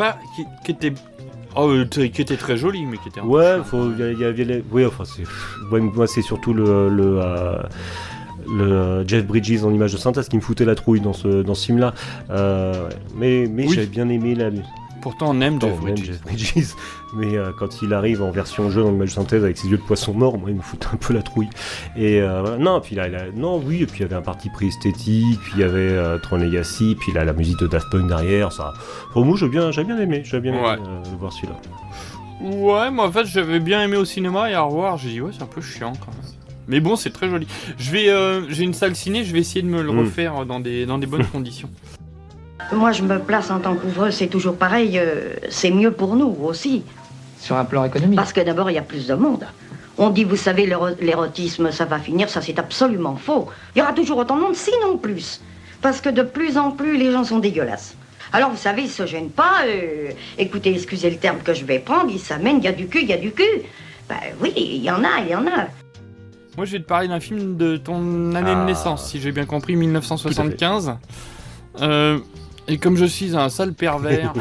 très joli, mais qui était un peu chiant, oui, enfin moi c'est surtout le Jeff Bridges en image de synthèse qui me foutait la trouille dans ce film-là. Mais oui. J'avais bien aimé la. Pourtant, on aime Jeff Bridges. Mais quand il arrive en version jeu, en image de synthèse, avec ses yeux de poisson mort, moi, il me fout un peu la trouille. Et non, puis là, et puis il y avait un parti pris esthétique, puis il y avait Tron Legacy, puis là, la musique de Daft Punk derrière, ça. Pour moi, j'ai bien aimé voir celui-là. Ouais, moi, en fait, j'avais bien aimé au cinéma, et à revoir, j'ai dit, ouais, c'est un peu chiant, quand même. Mais bon, c'est très joli. J'ai une salle ciné, je vais essayer de me le refaire dans des bonnes conditions. Moi, je me place en tant qu'ouvreuse, c'est toujours pareil. C'est mieux pour nous aussi. Sur un plan économique. Parce que d'abord, il y a plus de monde. On dit, vous savez, l'érotisme, ça va finir. Ça, c'est absolument faux. Il y aura toujours autant de monde, sinon plus. Parce que de plus en plus, les gens sont dégueulasses. Alors, vous savez, ils se gênent pas. Écoutez, excusez le terme que je vais prendre. Ils s'amènent, il y a du cul. Ben oui, il y en a. Moi, je vais te parler d'un film de ton année de naissance, si j'ai bien compris, 1975. Et comme je suis un sale pervers,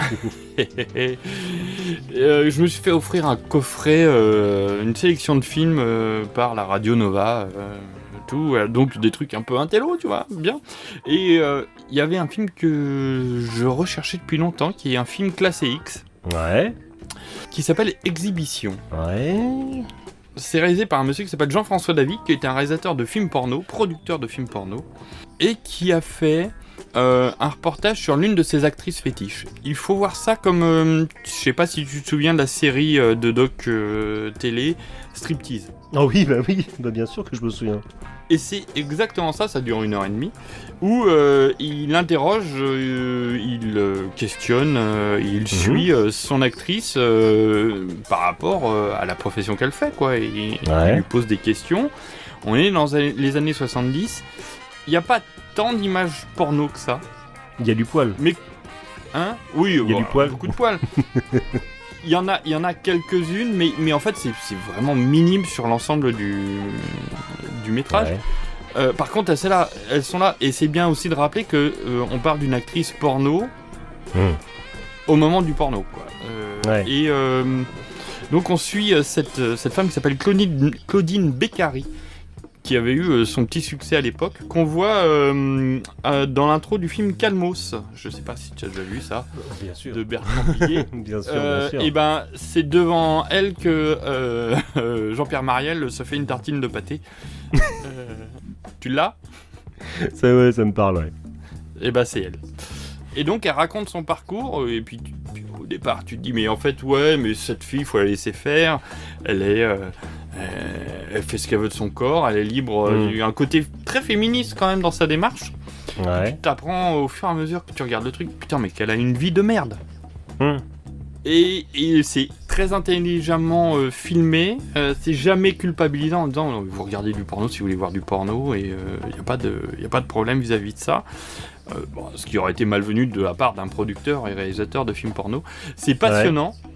je me suis fait offrir un coffret, une sélection de films par la Radio Nova, donc des trucs un peu intello, tu vois, bien. Et il y avait un film que je recherchais depuis longtemps, qui est un film classé X. Ouais. Qui s'appelle Exhibition. Ouais. C'est réalisé par un monsieur qui s'appelle Jean-François Davy, qui était un réalisateur de films porno, producteur de films porno, et qui a fait un reportage sur l'une de ses actrices fétiches. Il faut voir ça comme, je sais pas si tu te souviens de la série de doc télé Striptease. Ah oui, bien sûr que je me souviens. Et c'est exactement ça dure 1h30, où il interroge, il questionne, il suit son actrice par rapport à la profession qu'elle fait, quoi. Il lui pose des questions. On est dans les années 70, il y a pas tant d'images porno que ça. Il y a du poil. Mais hein? Oui, il y a du poil. Beaucoup de poil. Il y en a quelques-unes, mais en fait c'est vraiment minime sur l'ensemble du métrage. Ouais. Par contre, elles sont là, et c'est bien aussi de rappeler que on parle d'une actrice porno au moment du porno, quoi. Et donc on suit cette femme qui s'appelle Claudine Beccari, qui avait eu son petit succès à l'époque, qu'on voit dans l'intro du film Calmos. Je sais pas si tu as déjà vu ça. Bien sûr. De Bertrand Blier. Bien sûr. Et ben, c'est devant elle que Jean-Pierre Mariel se fait une tartine de pâté. Tu l'as ? Ça me parle, ouais. Et ben, c'est elle. Et donc, elle raconte son parcours, et puis au départ, tu te dis, mais en fait, ouais, mais cette fille, il faut la laisser faire. Elle fait ce qu'elle veut de son corps, elle est libre. Il y a un côté très féministe quand même dans sa démarche. Ouais. Tu t'apprends au fur et à mesure que tu regardes le truc, putain, mais qu'elle a une vie de merde. Et c'est très intelligemment filmé, c'est jamais culpabilisant en disant vous regardez du porno si vous voulez voir du porno, et il n'y a pas de problème vis-à-vis de ça. Ce qui aurait été malvenu de la part d'un producteur et réalisateur de films porno. C'est passionnant. Ouais.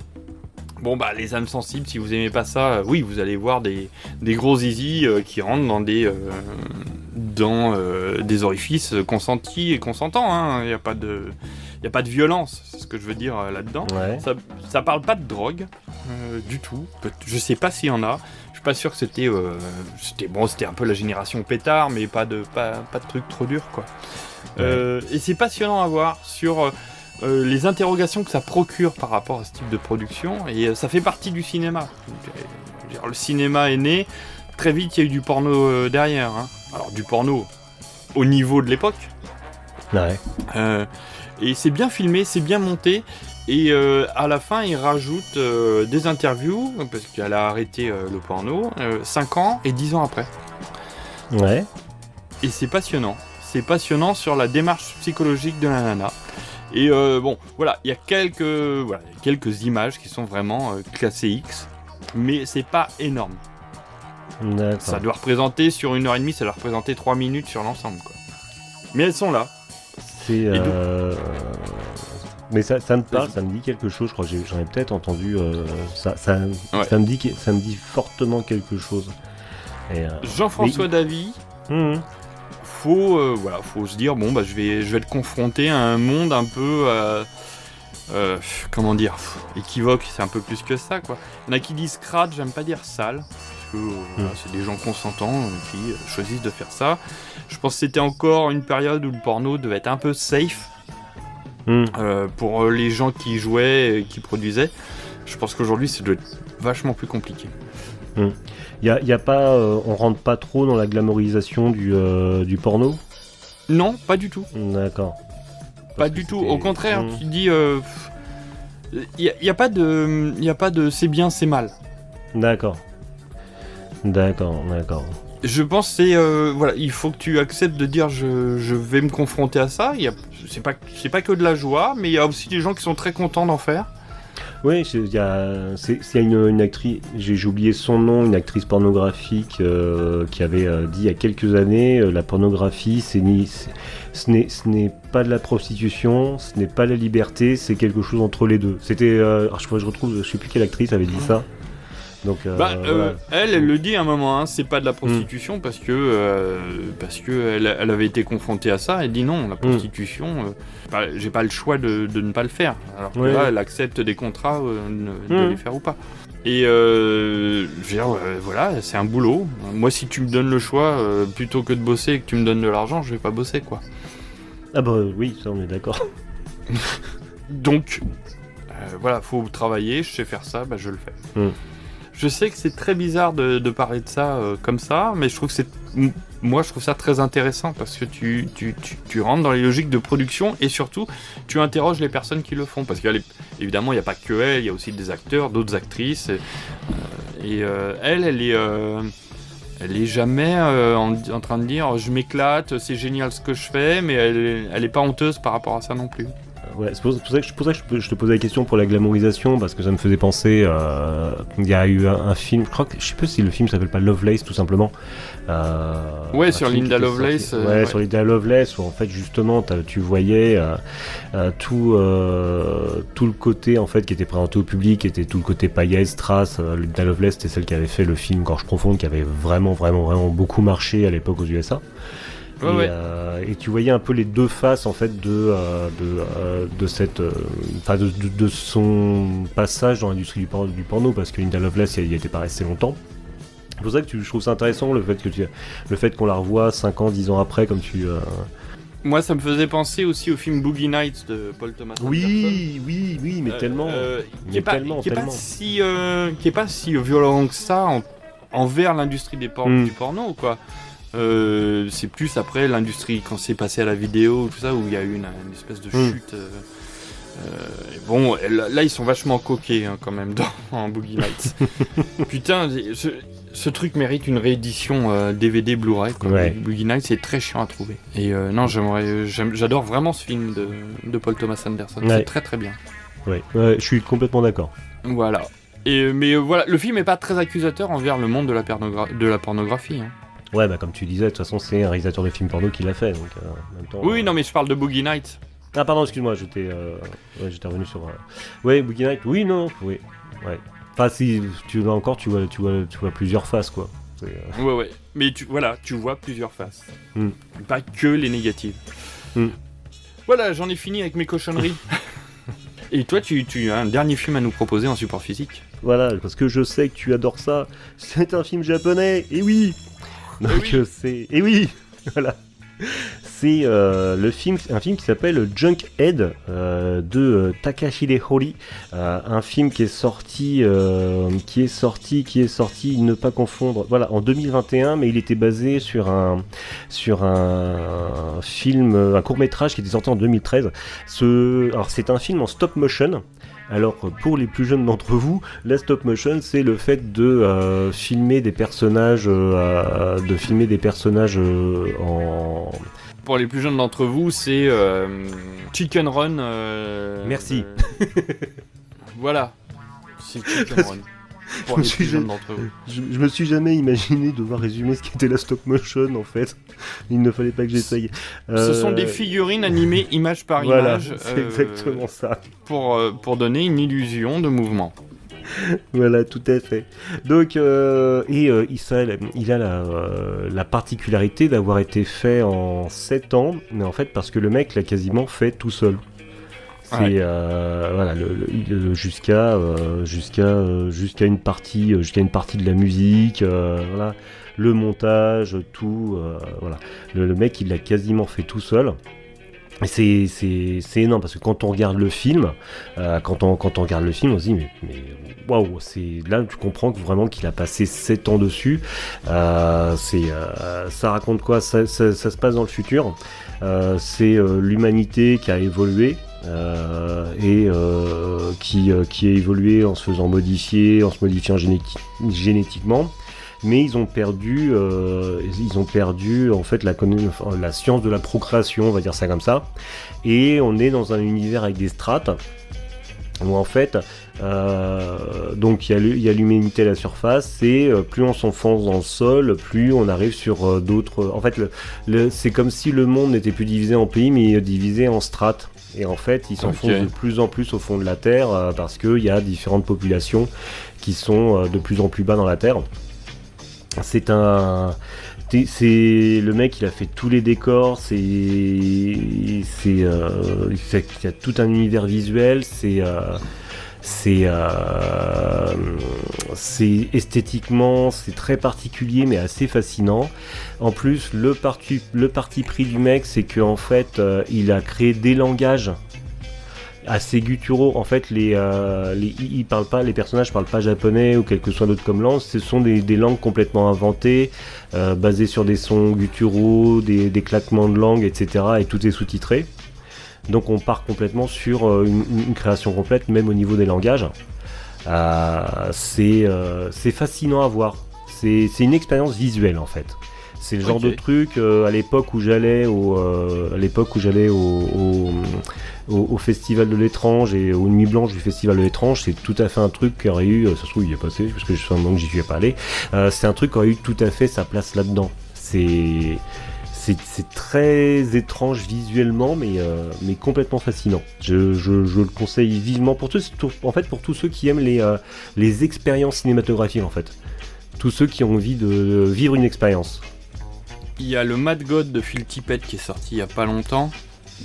Bon bah les âmes sensibles, si vous aimez pas ça, oui, vous allez voir des gros zizi qui rentrent dans des orifices consentis et consentants, hein. Il y a pas de violence, c'est ce que je veux dire là-dedans. Ouais. Ça parle pas de drogue du tout. Je sais pas s'il y en a. Je suis pas sûr que c'était un peu la génération pétard, mais pas de trucs trop durs, quoi. Ouais. Et c'est passionnant à voir sur les interrogations que ça procure par rapport à ce type de production, et ça fait partie du cinéma. Le cinéma est né, très vite il y a eu du porno derrière, hein. Alors du porno au niveau de l'époque. Ouais. Et c'est bien filmé, c'est bien monté, et à la fin il rajoute des interviews, parce qu'elle a arrêté le porno 5 ans et 10 ans après. Ouais. Et c'est passionnant. C'est passionnant sur la démarche psychologique de la nana. Et bon, voilà, il y a quelques images qui sont vraiment classées X, mais c'est pas énorme. D'accord. Ça doit représenter, sur 1h30, ça doit représenter 3 minutes sur l'ensemble, quoi. Mais elles sont là. C'est mais ça me parle, ça me dit quelque chose, je crois que j'en ai peut-être entendu, ça me dit fortement quelque chose. Et, Jean-François Davy. Faut se dire, bon bah je vais être confronté à un monde un peu comment dire, équivoque, c'est un peu plus que ça, quoi. Il y en a qui disent crade, j'aime pas dire sale, parce que voilà, c'est des gens consentants qui choisissent de faire ça. Je pense que c'était encore une période où le porno devait être un peu safe pour les gens qui jouaient et qui produisaient. Je pense qu'aujourd'hui ça doit être vachement plus compliqué. Y a pas, on rentre pas trop dans la glamorisation du porno ? Non, pas du tout. D'accord. Pas du tout. Au contraire, tu dis, y a pas de c'est bien, c'est mal. D'accord. Je pense que c'est il faut que tu acceptes de dire je vais me confronter à ça. C'est pas que de la joie, mais il y a aussi des gens qui sont très contents d'en faire. Oui, il y a une actrice, j'ai oublié son nom, une actrice pornographique qui avait dit il y a quelques années, la pornographie, ce n'est pas de la prostitution, ce n'est pas la liberté, c'est quelque chose entre les deux. C'était, je sais plus quelle actrice avait dit ça. Donc, voilà. Elle le dit à un moment, hein, c'est pas de la prostitution parce que elle avait été confrontée à ça. Elle dit non, la prostitution, j'ai pas le choix de ne pas le faire. Alors que là, elle accepte des contrats de les faire ou pas. Et je veux dire, voilà, c'est un boulot. Moi, si tu me donnes le choix, plutôt que de bosser et que tu me donnes de l'argent, je vais pas bosser, quoi. Ah bah oui, ça on est d'accord. Donc, voilà, faut travailler. Je sais faire ça, bah je le fais. Je sais que c'est très bizarre de parler de ça comme ça, mais je trouve ça très intéressant parce que tu rentres dans les logiques de production et surtout tu interroges les personnes qui le font, parce qu'évidemment il n'y a pas que elle, il y a aussi des acteurs, d'autres actrices, et elle est jamais en train de dire je m'éclate, c'est génial ce que je fais, mais elle est pas honteuse par rapport à ça non plus. Ouais, c'est pour ça que je te posais la question pour la glamourisation, parce que ça me faisait penser. Il y a eu un film, je sais pas si le film s'appelle pas Lovelace tout simplement. Ouais, sur Linda Lovelace. Ouais, sur Linda Lovelace, où en fait justement tu voyais tout le côté en fait qui était présenté au public, qui était tout le côté paillettes, strass. Linda Lovelace, c'était celle qui avait fait le film Gorge Profonde, qui avait vraiment beaucoup marché à l'époque aux USA. Et tu voyais un peu les deux faces en fait de son passage dans l'industrie du porno, parce que Linda Lovelace il était pas resté longtemps. C'est pour ça que je trouve ça intéressant le fait qu'on la revoie 5 ans, 10 ans après, comme tu. Moi, ça me faisait penser aussi au film Boogie Nights de Paul Thomas Anderson. Oui, mais tellement. Qui est pas si violent que ça envers l'industrie du porno, quoi. C'est plus après l'industrie, quand c'est passé à la vidéo, tout ça, où il y a eu une espèce de chute. Bon, là ils sont vachement coqués quand même dans Boogie Nights. Putain, ce truc mérite une réédition DVD Blu-ray. Boogie Nights, c'est très chiant à trouver. Et non, j'adore vraiment ce film de Paul Thomas Anderson. Ouais. C'est très très bien. Ouais, je suis complètement d'accord. Voilà. Mais voilà, le film est pas très accusateur envers le monde de la pornographie. Hein. Ouais, bah comme tu disais, de toute façon, c'est un réalisateur de films porno qui l'a fait, donc en même temps... Oui, non, mais je parle de Boogie Nights. Ah, pardon, excuse-moi, j'étais revenu sur... Ouais, Boogie Nights, oui, non, oui, ouais. Enfin, si tu vois encore, tu vois plusieurs faces, quoi. Ouais, mais tu vois plusieurs faces. Pas que les négatives. Voilà, j'en ai fini avec mes cochonneries. Et toi, tu as un dernier film à nous proposer en support physique. Voilà, parce que je sais que tu adores ça. C'est un film japonais, et oui. Donc c'est... Et oui, voilà. C'est un film qui s'appelle Junkhead de Takahide Hori, un film qui est sorti, ne pas confondre, voilà, en 2021, mais il était basé sur un film, un court-métrage qui était sorti en 2013. Alors c'est un film en stop motion. Alors pour les plus jeunes d'entre vous, la stop motion, c'est le fait de filmer des personnages, en... Pour les plus jeunes d'entre vous, c'est Chicken Run. Merci. Voilà, c'est Chicken Run. Pour les plus jeunes d'entre vous. Je me suis jamais imaginé devoir résumer ce qu'était la stop motion en fait. Il ne fallait pas que j'essaye. Ce sont des figurines animées image par image. C'est exactement ça. Pour donner une illusion de mouvement. Voilà, tout à fait. Donc, il a la particularité d'avoir été fait en 7 ans, mais en fait parce que le mec l'a quasiment fait tout seul. C'est voilà, jusqu'à une partie de la musique, voilà, le montage, tout, voilà. Le mec il l'a quasiment fait tout seul. Et c'est énorme parce que quand on regarde le film, quand on regarde le film, on se dit mais waouh, c'est là tu comprends que vraiment qu'il a passé 7 ans dessus. Ça raconte quoi? Ça se passe dans le futur. C'est l'humanité qui a évolué. Qui a évolué en se faisant modifier, en se modifiant génétiquement, mais ils ont perdu en fait la science de la procréation, on va dire ça comme ça, et on est dans un univers avec des strates où en fait donc il y a l'humanité à la surface, et plus on s'enfonce dans le sol, plus on arrive sur d'autres. En fait, c'est comme si le monde n'était plus divisé en pays, mais divisé en strates. Et en fait, ils s'enfoncent de plus en plus au fond de la Terre parce qu'il y a différentes populations qui sont de plus en plus bas dans la Terre. C'est le mec, il a fait tous les décors, il y a tout un univers visuel, c'est esthétiquement, c'est très particulier mais assez fascinant. En plus, le parti pris du mec, c'est qu'en fait, il a créé des langages assez gutturaux. En fait, les personnages parlent pas japonais ou quel que soit d'autre comme langue. Ce sont des langues complètement inventées, basées sur des sons gutturaux, des claquements de langue, etc. Et tout est sous-titré. Donc on part complètement sur une création complète, même au niveau des langages. C'est fascinant à voir. C'est une expérience visuelle en fait. C'est le genre de truc à l'époque où j'allais au Festival de l'Étrange et aux Nuits Blanches du Festival de l'Étrange, c'est tout à fait un truc qui aurait eu, ça se trouve il y est passé, parce que je suis un moment que j'y suis pas allé, c'est un truc qui aurait eu tout à fait sa place là-dedans. C'est très étrange visuellement, mais complètement fascinant. Je le conseille vivement pour tous ceux qui aiment les expériences cinématographiques en fait. Tous ceux qui ont envie de vivre une expérience. Il y a le Mad God de Phil Tippett qui est sorti il y a pas longtemps,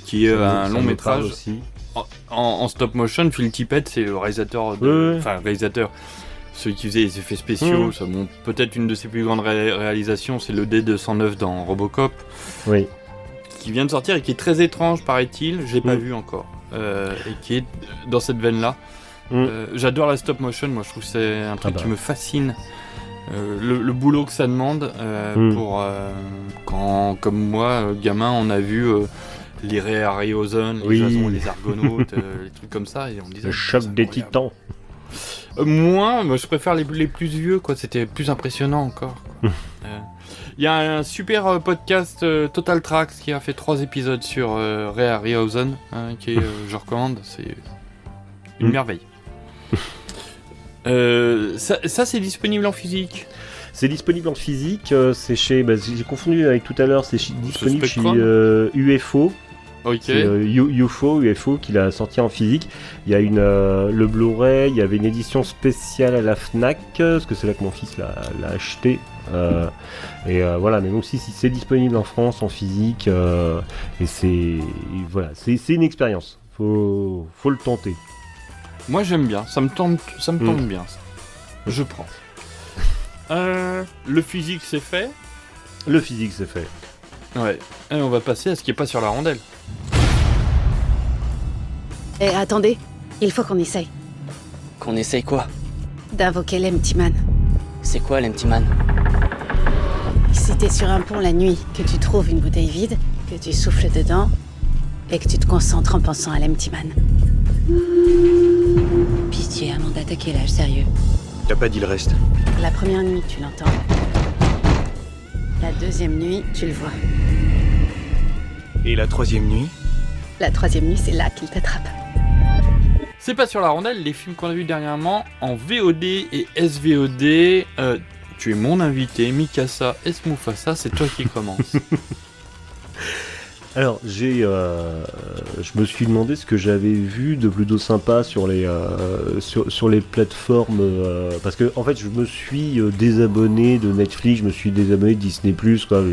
qui est un long métrage aussi. En stop motion. Phil Tippett, c'est le réalisateur, celui qui faisait les effets spéciaux. Ça montre peut-être une de ses plus grandes réalisations, c'est le D209 dans Robocop. Oui. Qui vient de sortir et qui est très étrange, paraît-il. Je l'ai pas vu encore. Et qui est dans cette veine-là. J'adore la stop motion. Moi, je trouve que c'est un truc qui me fascine. Le boulot que ça demande pour quand, comme moi, gamin, on a vu les Ray Harryhausen, les Jason et les Argonautes, les trucs comme ça, et on disait le choc des titans. Moi, je préfère les plus vieux, quoi. C'était plus impressionnant encore. Il y a un super podcast Total Tracks qui a fait 3 épisodes sur Ray Harryhausen, qui est, je recommande, c'est une merveille. Ça c'est disponible en physique. C'est disponible en physique, c'est chez. J'ai confondu avec tout à l'heure, c'est disponible chez UFO. Ok. C'est UFO qui l'a sorti en physique. Il y a le Blu-ray, il y avait une édition spéciale à la Fnac, parce que c'est là que mon fils l'a acheté. Voilà, mais donc si c'est disponible en France en physique, et c'est une expérience. Faut le tenter. Moi j'aime bien, ça me tente bien ça. Je prends. Le physique c'est fait. Le physique c'est fait. Ouais. Et on va passer à ce qui est pas sur la rondelle. Attendez, il faut qu'on essaye. Qu'on essaye quoi? D'invoquer l'Empty Man. C'est quoi l'Empty Man? Si t'es sur un pont la nuit, que tu trouves une bouteille vide, que tu souffles dedans, et que tu te concentres en pensant à l'Empty Man. Pitié, Amanda, t'as quel âge, sérieux? T'as pas dit le reste. La première nuit, tu l'entends. La deuxième nuit, tu le vois. Et la troisième nuit? La troisième nuit, c'est là qu'il t'attrape. C'est pas sur la rondelle, les films qu'on a vus dernièrement en VOD et SVOD. Tu es mon invité, Mikasa S. Mufasa, c'est toi qui commence. Alors, je me suis demandé ce que j'avais vu de plutôt sympa sur les plateformes, parce que en fait, je me suis désabonné de Netflix, je me suis désabonné de Disney+, quoi.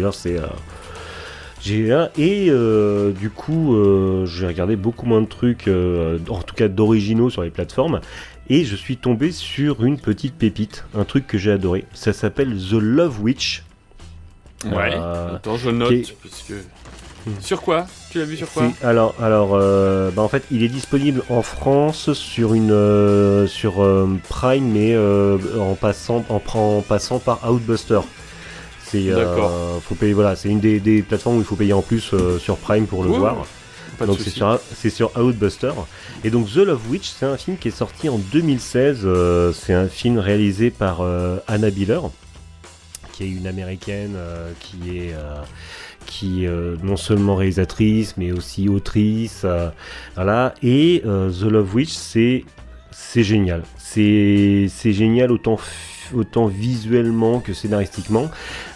Du coup, j'ai regardé beaucoup moins de trucs, en tout cas d'originaux sur les plateformes, et je suis tombé sur une petite pépite, un truc que j'ai adoré. Ça s'appelle The Love Witch. Ouais. Attends, je note parce que. Sur quoi? Tu l'as vu sur quoi? En fait, il est disponible en France sur Prime, mais en passant par Outbuster. D'accord. Faut payer, voilà, c'est une des plateformes où il faut payer en plus sur Prime pour le voir. Donc c'est sur Outbuster. Et donc The Love Witch, c'est un film qui est sorti en 2016. C'est un film réalisé par Anna Biller, qui est une américaine qui est non seulement réalisatrice mais aussi autrice, voilà. Et The Love Witch, c'est génial, c'est génial autant visuellement que scénaristiquement.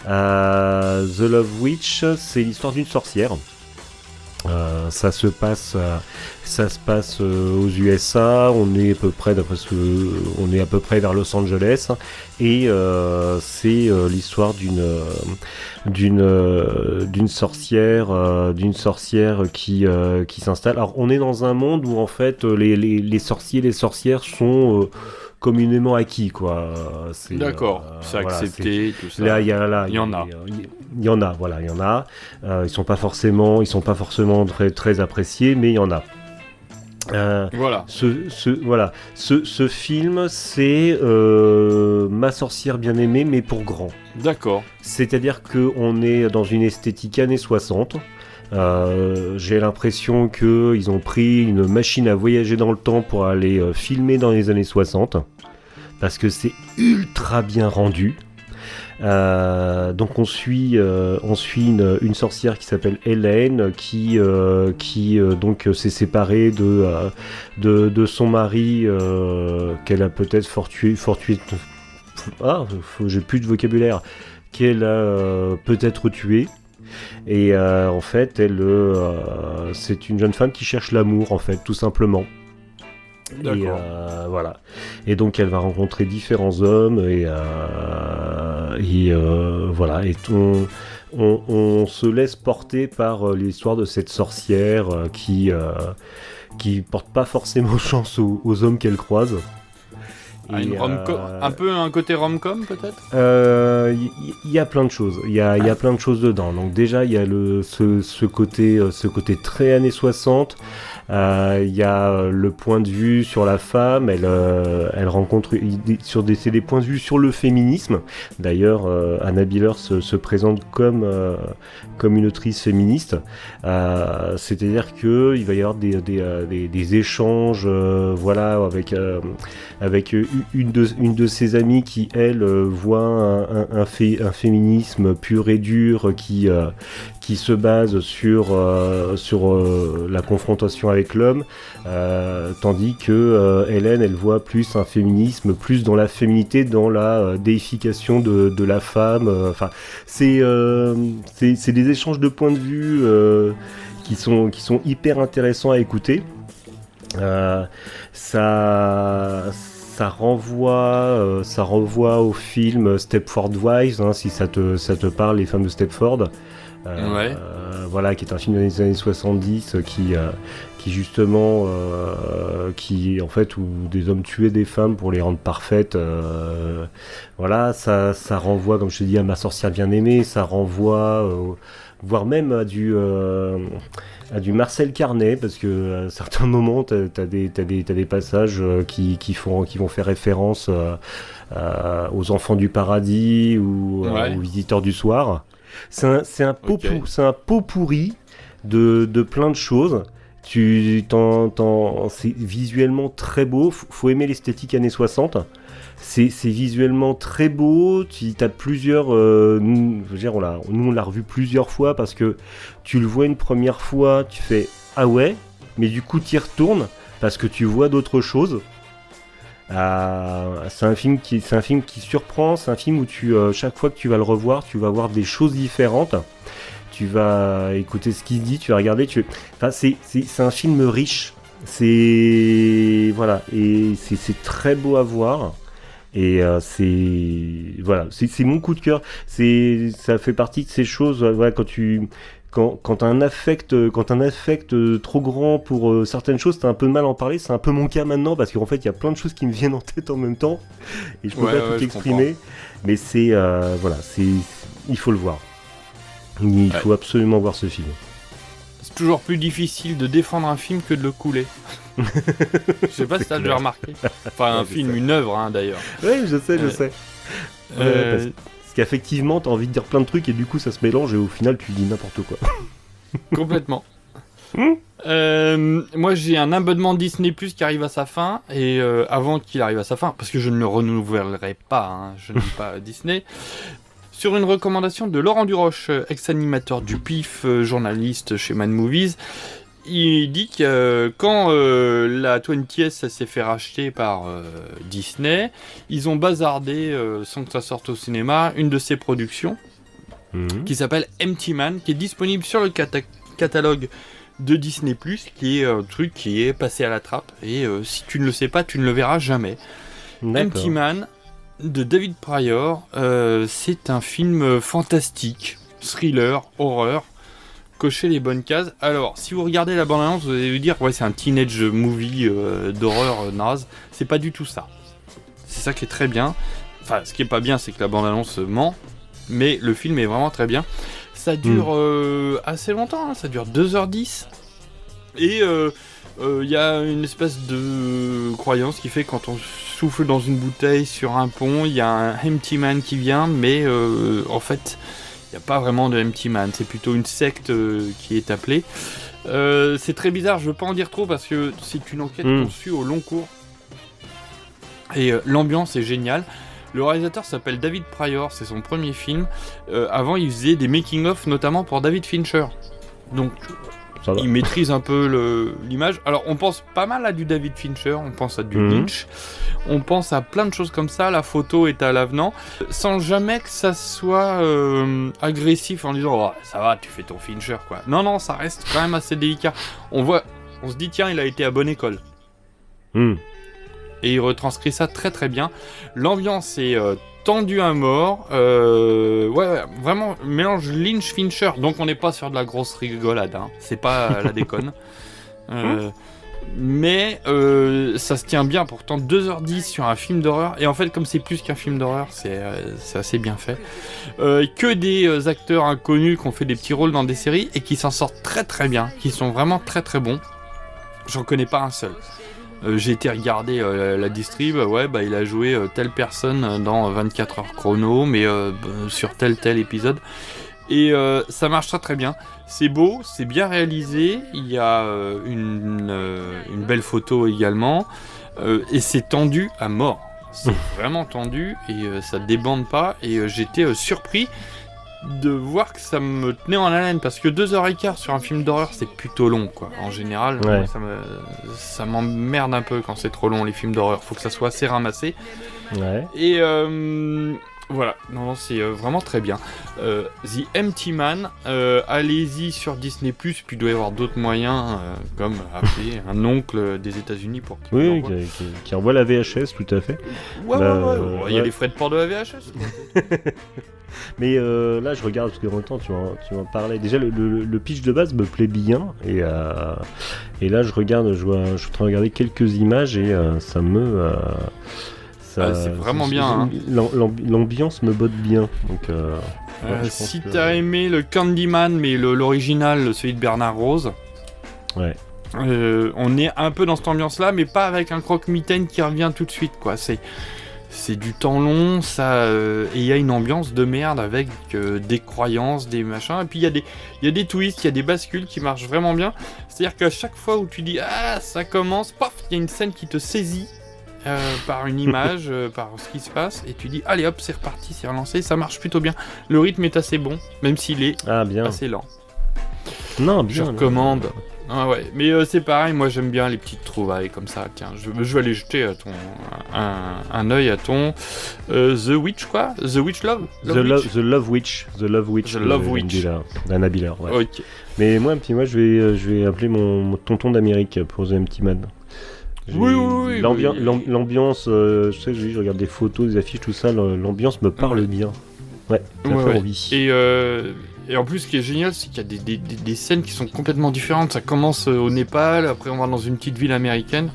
The Love Witch, c'est l'histoire d'une sorcière. Ça se passe aux USA. On est à peu près vers Los Angeles, et c'est l'histoire d'une sorcière qui s'installe. Alors on est dans un monde où en fait les sorciers et les sorcières sont communément acquis, quoi. D'accord, c'est accepté, tout ça. Il y en a. Ils sont pas forcément très appréciés, mais il y en a. Voilà. Ce film, c'est Ma sorcière bien aimée, mais pour grand. D'accord. C'est-à-dire qu'on est dans une esthétique années 60. J'ai l'impression qu'ils ont pris une machine à voyager dans le temps pour aller filmer dans les années 60, parce que c'est ultra bien rendu. Donc on suit une sorcière qui s'appelle Hélène qui donc s'est séparée de son mari qu'elle a peut-être j'ai plus de vocabulaire, qu'elle a peut-être tué. Et en fait, c'est une jeune femme qui cherche l'amour, en fait, tout simplement. D'accord. Et voilà. Et donc, elle va rencontrer différents hommes et voilà. Et on se laisse porter par l'histoire de cette sorcière qui porte pas forcément chance aux hommes qu'elle croise. Un peu un côté rom-com peut-être. Il y a plein de choses. Il y a plein de choses dedans. Donc déjà il y a ce côté très années 60. Il y a le point de vue sur la femme. Elle rencontre c'est des points de vue sur le féminisme. D'ailleurs Anna Biller se présente comme une autrice féministe. C'est-à-dire que il va y avoir des échanges voilà avec une de ses amies qui elle voit un féminisme pur et dur qui se base sur la confrontation avec l'homme, tandis que Hélène elle voit plus un féminisme plus dans la féminité, dans la déification de la femme. Enfin c'est des échanges de points de vue qui sont hyper intéressants à écouter. Ça renvoie au film Stepford Wives, hein, si ça te parle, les femmes de Stepford. Ouais. Voilà, qui est un film des années 70 qui justement qui en fait où des hommes tuaient des femmes pour les rendre parfaites. Voilà, ça renvoie, comme je te dis, à Ma sorcière bien aimée. Ça renvoie voire même à du Marcel Carnet, parce que à certains moments t'as des passages qui vont faire référence aux Enfants du Paradis ou aux Visiteurs du Soir. C'est un pot pourri de plein de choses. C'est visuellement très beau. Faut aimer l'esthétique années 60. C'est visuellement très beau. Tu as plusieurs. Nous, on l'a revu plusieurs fois parce que tu le vois une première fois, tu fais ah ouais, mais du coup tu y retournes parce que tu vois d'autres choses. C'est un film qui surprend. C'est un film où chaque fois que tu vas le revoir, tu vas voir des choses différentes. Tu vas écouter ce qu'il dit, tu vas regarder. Enfin, c'est un film riche. C'est très beau à voir. Et c'est mon coup de cœur. Ça fait partie de ces choses. Voilà, quand t'as un affect trop grand pour certaines choses, t'as un peu de mal à en parler. C'est un peu mon cas maintenant parce qu'en fait il y a plein de choses qui me viennent en tête en même temps et je peux pas tout exprimer. Mais il faut le voir. Il faut absolument voir ce film. C'est toujours plus difficile de défendre un film que de le couler. Je sais pas si t'as déjà remarqué. Enfin, un film, une œuvre, hein, d'ailleurs. Oui, je sais. Parce qu'effectivement, t'as envie de dire plein de trucs et du coup, ça se mélange et au final, tu dis n'importe quoi. Complètement. Moi, j'ai un abonnement Disney Plus qui arrive à sa fin et avant qu'il arrive à sa fin, parce que je ne le renouvellerai pas, hein, je n'aime pas Disney. Sur une recommandation de Laurent Duroche, ex-animateur du PIF, journaliste chez Mad Movies, il dit que quand la 20th s'est fait racheter par Disney, ils ont bazardé, sans que ça sorte au cinéma, une de ses productions, qui s'appelle Empty Man, qui est disponible sur le catalogue de Disney+, qui est un truc qui est passé à la trappe, et si tu ne le sais pas, tu ne le verras jamais. D'accord. Empty Man, de David Pryor, c'est un film fantastique, thriller, horreur, cocher les bonnes cases. Alors, si vous regardez la bande-annonce, vous allez vous dire, ouais, c'est un teenage movie d'horreur naze. C'est pas du tout ça. C'est ça qui est très bien. Enfin, ce qui est pas bien, c'est que la bande-annonce ment, mais le film est vraiment très bien. Ça dure assez longtemps, hein, ça dure 2h10. Et y a une espèce de croyance qui fait que quand on souffle dans une bouteille sur un pont, il y a un Empty Man qui vient, mais en fait, il n'y a pas vraiment de Empty Man, c'est plutôt une secte qui est appelée. C'est très bizarre, je ne veux pas en dire trop parce que c'est une enquête qu'on suit au long cours. Et l'ambiance est géniale. Le réalisateur s'appelle David Pryor, c'est son premier film. Avant, il faisait des making-of, notamment pour David Fincher. Donc, il maîtrise un peu l'image. Alors, on pense pas mal à du David Fincher, on pense à du Lynch, on pense à plein de choses comme ça. La photo est à l'avenant, sans jamais que ça soit agressif en disant oh, ça va, tu fais ton Fincher, quoi. Non, ça reste quand même assez délicat. On se dit tiens, il a été à bonne école. Et il retranscrit ça très très bien. L'ambiance est tendue à mort. Vraiment, mélange Lynch-Fincher. Donc on n'est pas sur de la grosse rigolade. Hein. C'est pas la déconne. Mais ça se tient bien. Pourtant, 2h10 sur un film d'horreur. Et en fait, comme c'est plus qu'un film d'horreur, c'est assez bien fait. Que des acteurs inconnus qui ont fait des petits rôles dans des séries et qui s'en sortent très très bien. Qui sont vraiment très très bons. J'en connais pas un seul. J'ai été regarder la distrib, il a joué telle personne dans 24 heures chrono, mais sur tel épisode. Et ça marche très très bien. C'est beau, c'est bien réalisé, il y a une belle photo également, et c'est tendu à mort. C'est vraiment tendu, et ça débande pas, et j'étais surpris de voir que ça me tenait en haleine, parce que 2h15 sur un film d'horreur c'est plutôt long, quoi. En général, moi, ça m'emmerde un peu quand c'est trop long les films d'horreur, faut que ça soit assez ramassé. Et voilà, non, c'est vraiment très bien. The Empty Man, allez-y sur Disney+, puis il doit y avoir d'autres moyens, comme appeler un oncle des États-Unis pour qu'il qui envoie la VHS, tout à fait. Il y a les frais de port de la VHS. Mais là, je regarde, parce que en même temps, tu m'en parlais. Déjà, le pitch de base me plaît bien. Et là, je regarde, je suis en train de regarder quelques images et ça me. C'est vraiment bien. Hein. L'ambiance me botte bien. Donc, si t'as aimé le Candyman, mais l'original, celui de Bernard Rose. On est un peu dans cette ambiance-là, mais pas avec un croque-mitaine qui revient tout de suite, quoi. C'est du temps long, et il y a une ambiance de merde avec des croyances, des machins, et puis il y a des twists, il y a des bascules qui marchent vraiment bien. C'est-à-dire qu'à chaque fois où tu dis « Ah, ça commence », paf, il y a une scène qui te saisit par une image, par ce qui se passe, et tu dis « Allez hop, c'est reparti, c'est relancé », ça marche plutôt bien. Le rythme est assez bon, même s'il est assez lent. Non, bien. Je recommande. Ah ouais, mais c'est pareil, moi j'aime bien les petites trouvailles comme ça. Tiens, je vais aller jeter un œil à ton The Witch, quoi. The Witch Love. The Love Witch. The Love Witch. D'Anna Biller. Ouais. Ok. Mais moi je vais appeler mon tonton d'Amérique pour The Empty Man. Oui. L'ambiance, je sais, je regarde des photos, des affiches, tout ça. L'ambiance me parle bien. Ouais. Et en plus, ce qui est génial, c'est qu'il y a des scènes qui sont complètement différentes. Ça commence au Népal, après on va dans une petite ville américaine.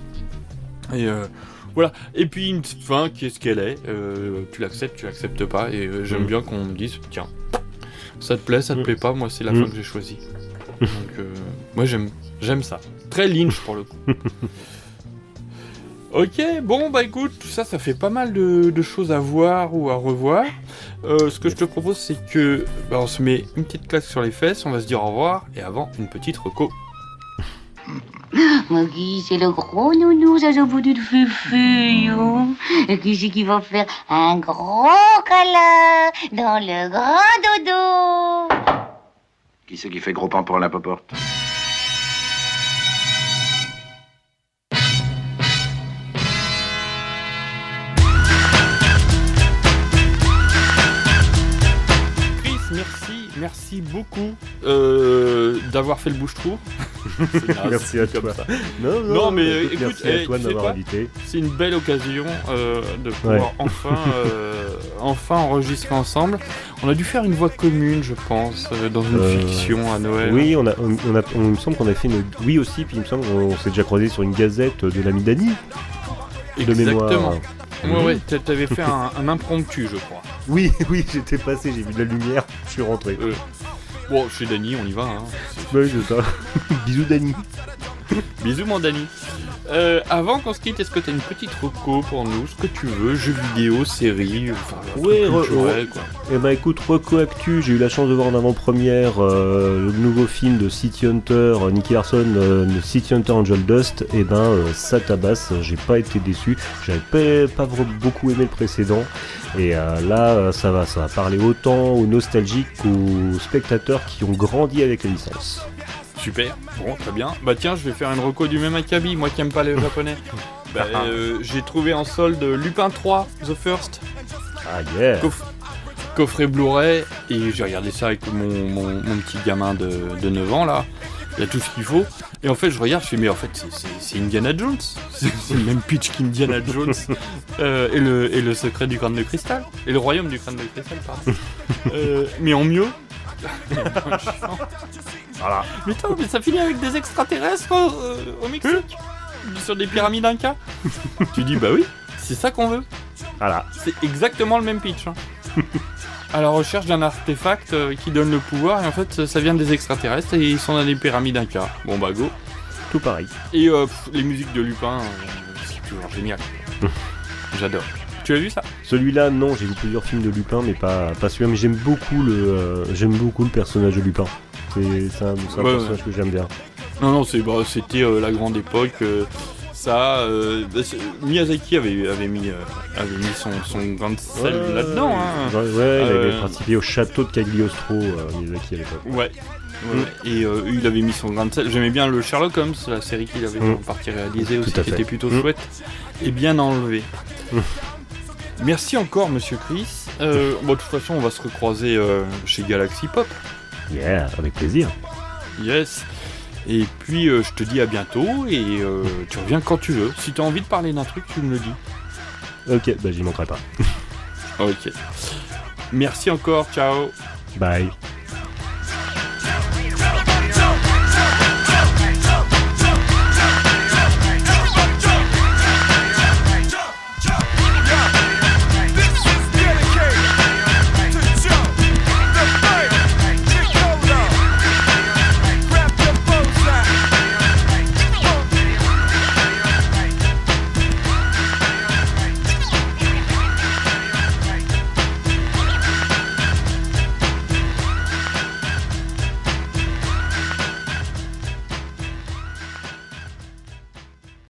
Et voilà. Et puis une fin qui est ce qu'elle est. Tu l'acceptes, tu l'acceptes pas. Et j'aime bien qu'on me dise, tiens, ça te plaît, ça te plaît pas. Moi, c'est la fin que j'ai choisie. Donc, moi, j'aime ça. Très Lynch pour le coup. Ok, bon bah écoute, tout ça fait pas mal de choses à voir ou à revoir. Ce que je te propose, c'est que on se met une petite claque sur les fesses, on va se dire au revoir, et avant, une petite reco. Maggie, c'est le gros nounou, ça se bout de fufu, et qui c'est qui va faire un gros câlin dans le grand dodo? Qui c'est qui fait gros pain pour la poporte? Merci beaucoup d'avoir fait le bouche-trou. Merci à toi. Non, mais écoute, merci à toi de m'avoir invité. C'est une belle occasion de pouvoir enfin enregistrer ensemble. On a dû faire une voix commune, je pense, dans une fiction à Noël. Oui, il me semble qu'on a fait une... Oui aussi, puis il me semble qu'on s'est déjà croisé sur une gazette de l'ami Dany. Exactement. Ouais, t'avais fait un impromptu, je crois. Oui, j'étais passé, j'ai vu de la lumière, je suis rentré. Bon, chez Dany, on y va, hein. Oui, c'est ça. Bisous, Dany. Bisous, mon Dany. Avant qu'on se quitte, est-ce que t'as une petite reco pour nous, ce que tu veux, jeux vidéo, séries, enfin, Ouais, culturel, quoi. Eh ben écoute, reco actu, j'ai eu la chance de voir en avant-première le nouveau film de City Hunter, Nicky Larson, City Hunter Angel Dust. Et ben ça tabasse, j'ai pas été déçu, j'avais pas beaucoup aimé le précédent. Et là, ça va parler autant aux nostalgiques qu'aux spectateurs qui ont grandi avec la licence. Super, bon, très bien. Bah tiens, je vais faire une reco du même acabit, moi qui aime pas les japonais. J'ai trouvé en solde Lupin 3, The First. Ah yeah. Coffret Blu-ray, et j'ai regardé ça avec mon petit gamin de 9 ans là. Il y a tout ce qu'il faut. Et en fait, je regarde, je fais, mais en fait, c'est Indiana Jones. C'est le même pitch qu'Indiana Jones. Et le secret du crâne de cristal. Et le royaume du crâne de cristal, pardon. Mais en mieux. Voilà. Mais ça finit avec des extraterrestres au Mexique. Sur des pyramides Inca. Tu dis, bah oui, c'est ça qu'on veut. Voilà. C'est exactement le même pitch. Hein. À la recherche d'un artefact qui donne le pouvoir, et en fait ça vient des extraterrestres et ils sont dans des pyramides Inca. Bon bah go. Tout pareil. Et les musiques de Lupin, c'est toujours génial. J'adore. Tu as vu ça? Celui-là, non, j'ai vu plusieurs films de Lupin, mais pas celui-là, mais j'aime beaucoup le personnage de Lupin. C'est un personnage que j'aime bien. Non, c'était la grande époque. Miyazaki avait mis son grain de sel là-dedans. Hein. Ouais, il avait participé au château de Cagliostro, Miyazaki à l'époque. Ouais. Et il avait mis son grain de sel. J'aimais bien le Sherlock Holmes, la série qu'il avait en partie réalisée aussi, qui était plutôt chouette et bien enlevée. Merci encore, monsieur Chris. De toute façon, on va se recroiser chez Galaxy Pop. Yeah, avec plaisir. Yes. Et puis, je te dis à bientôt, et tu reviens quand tu veux. Si tu as envie de parler d'un truc, tu me le dis. Ok, bah j'y manquerai pas. Ok. Merci encore, ciao. Bye.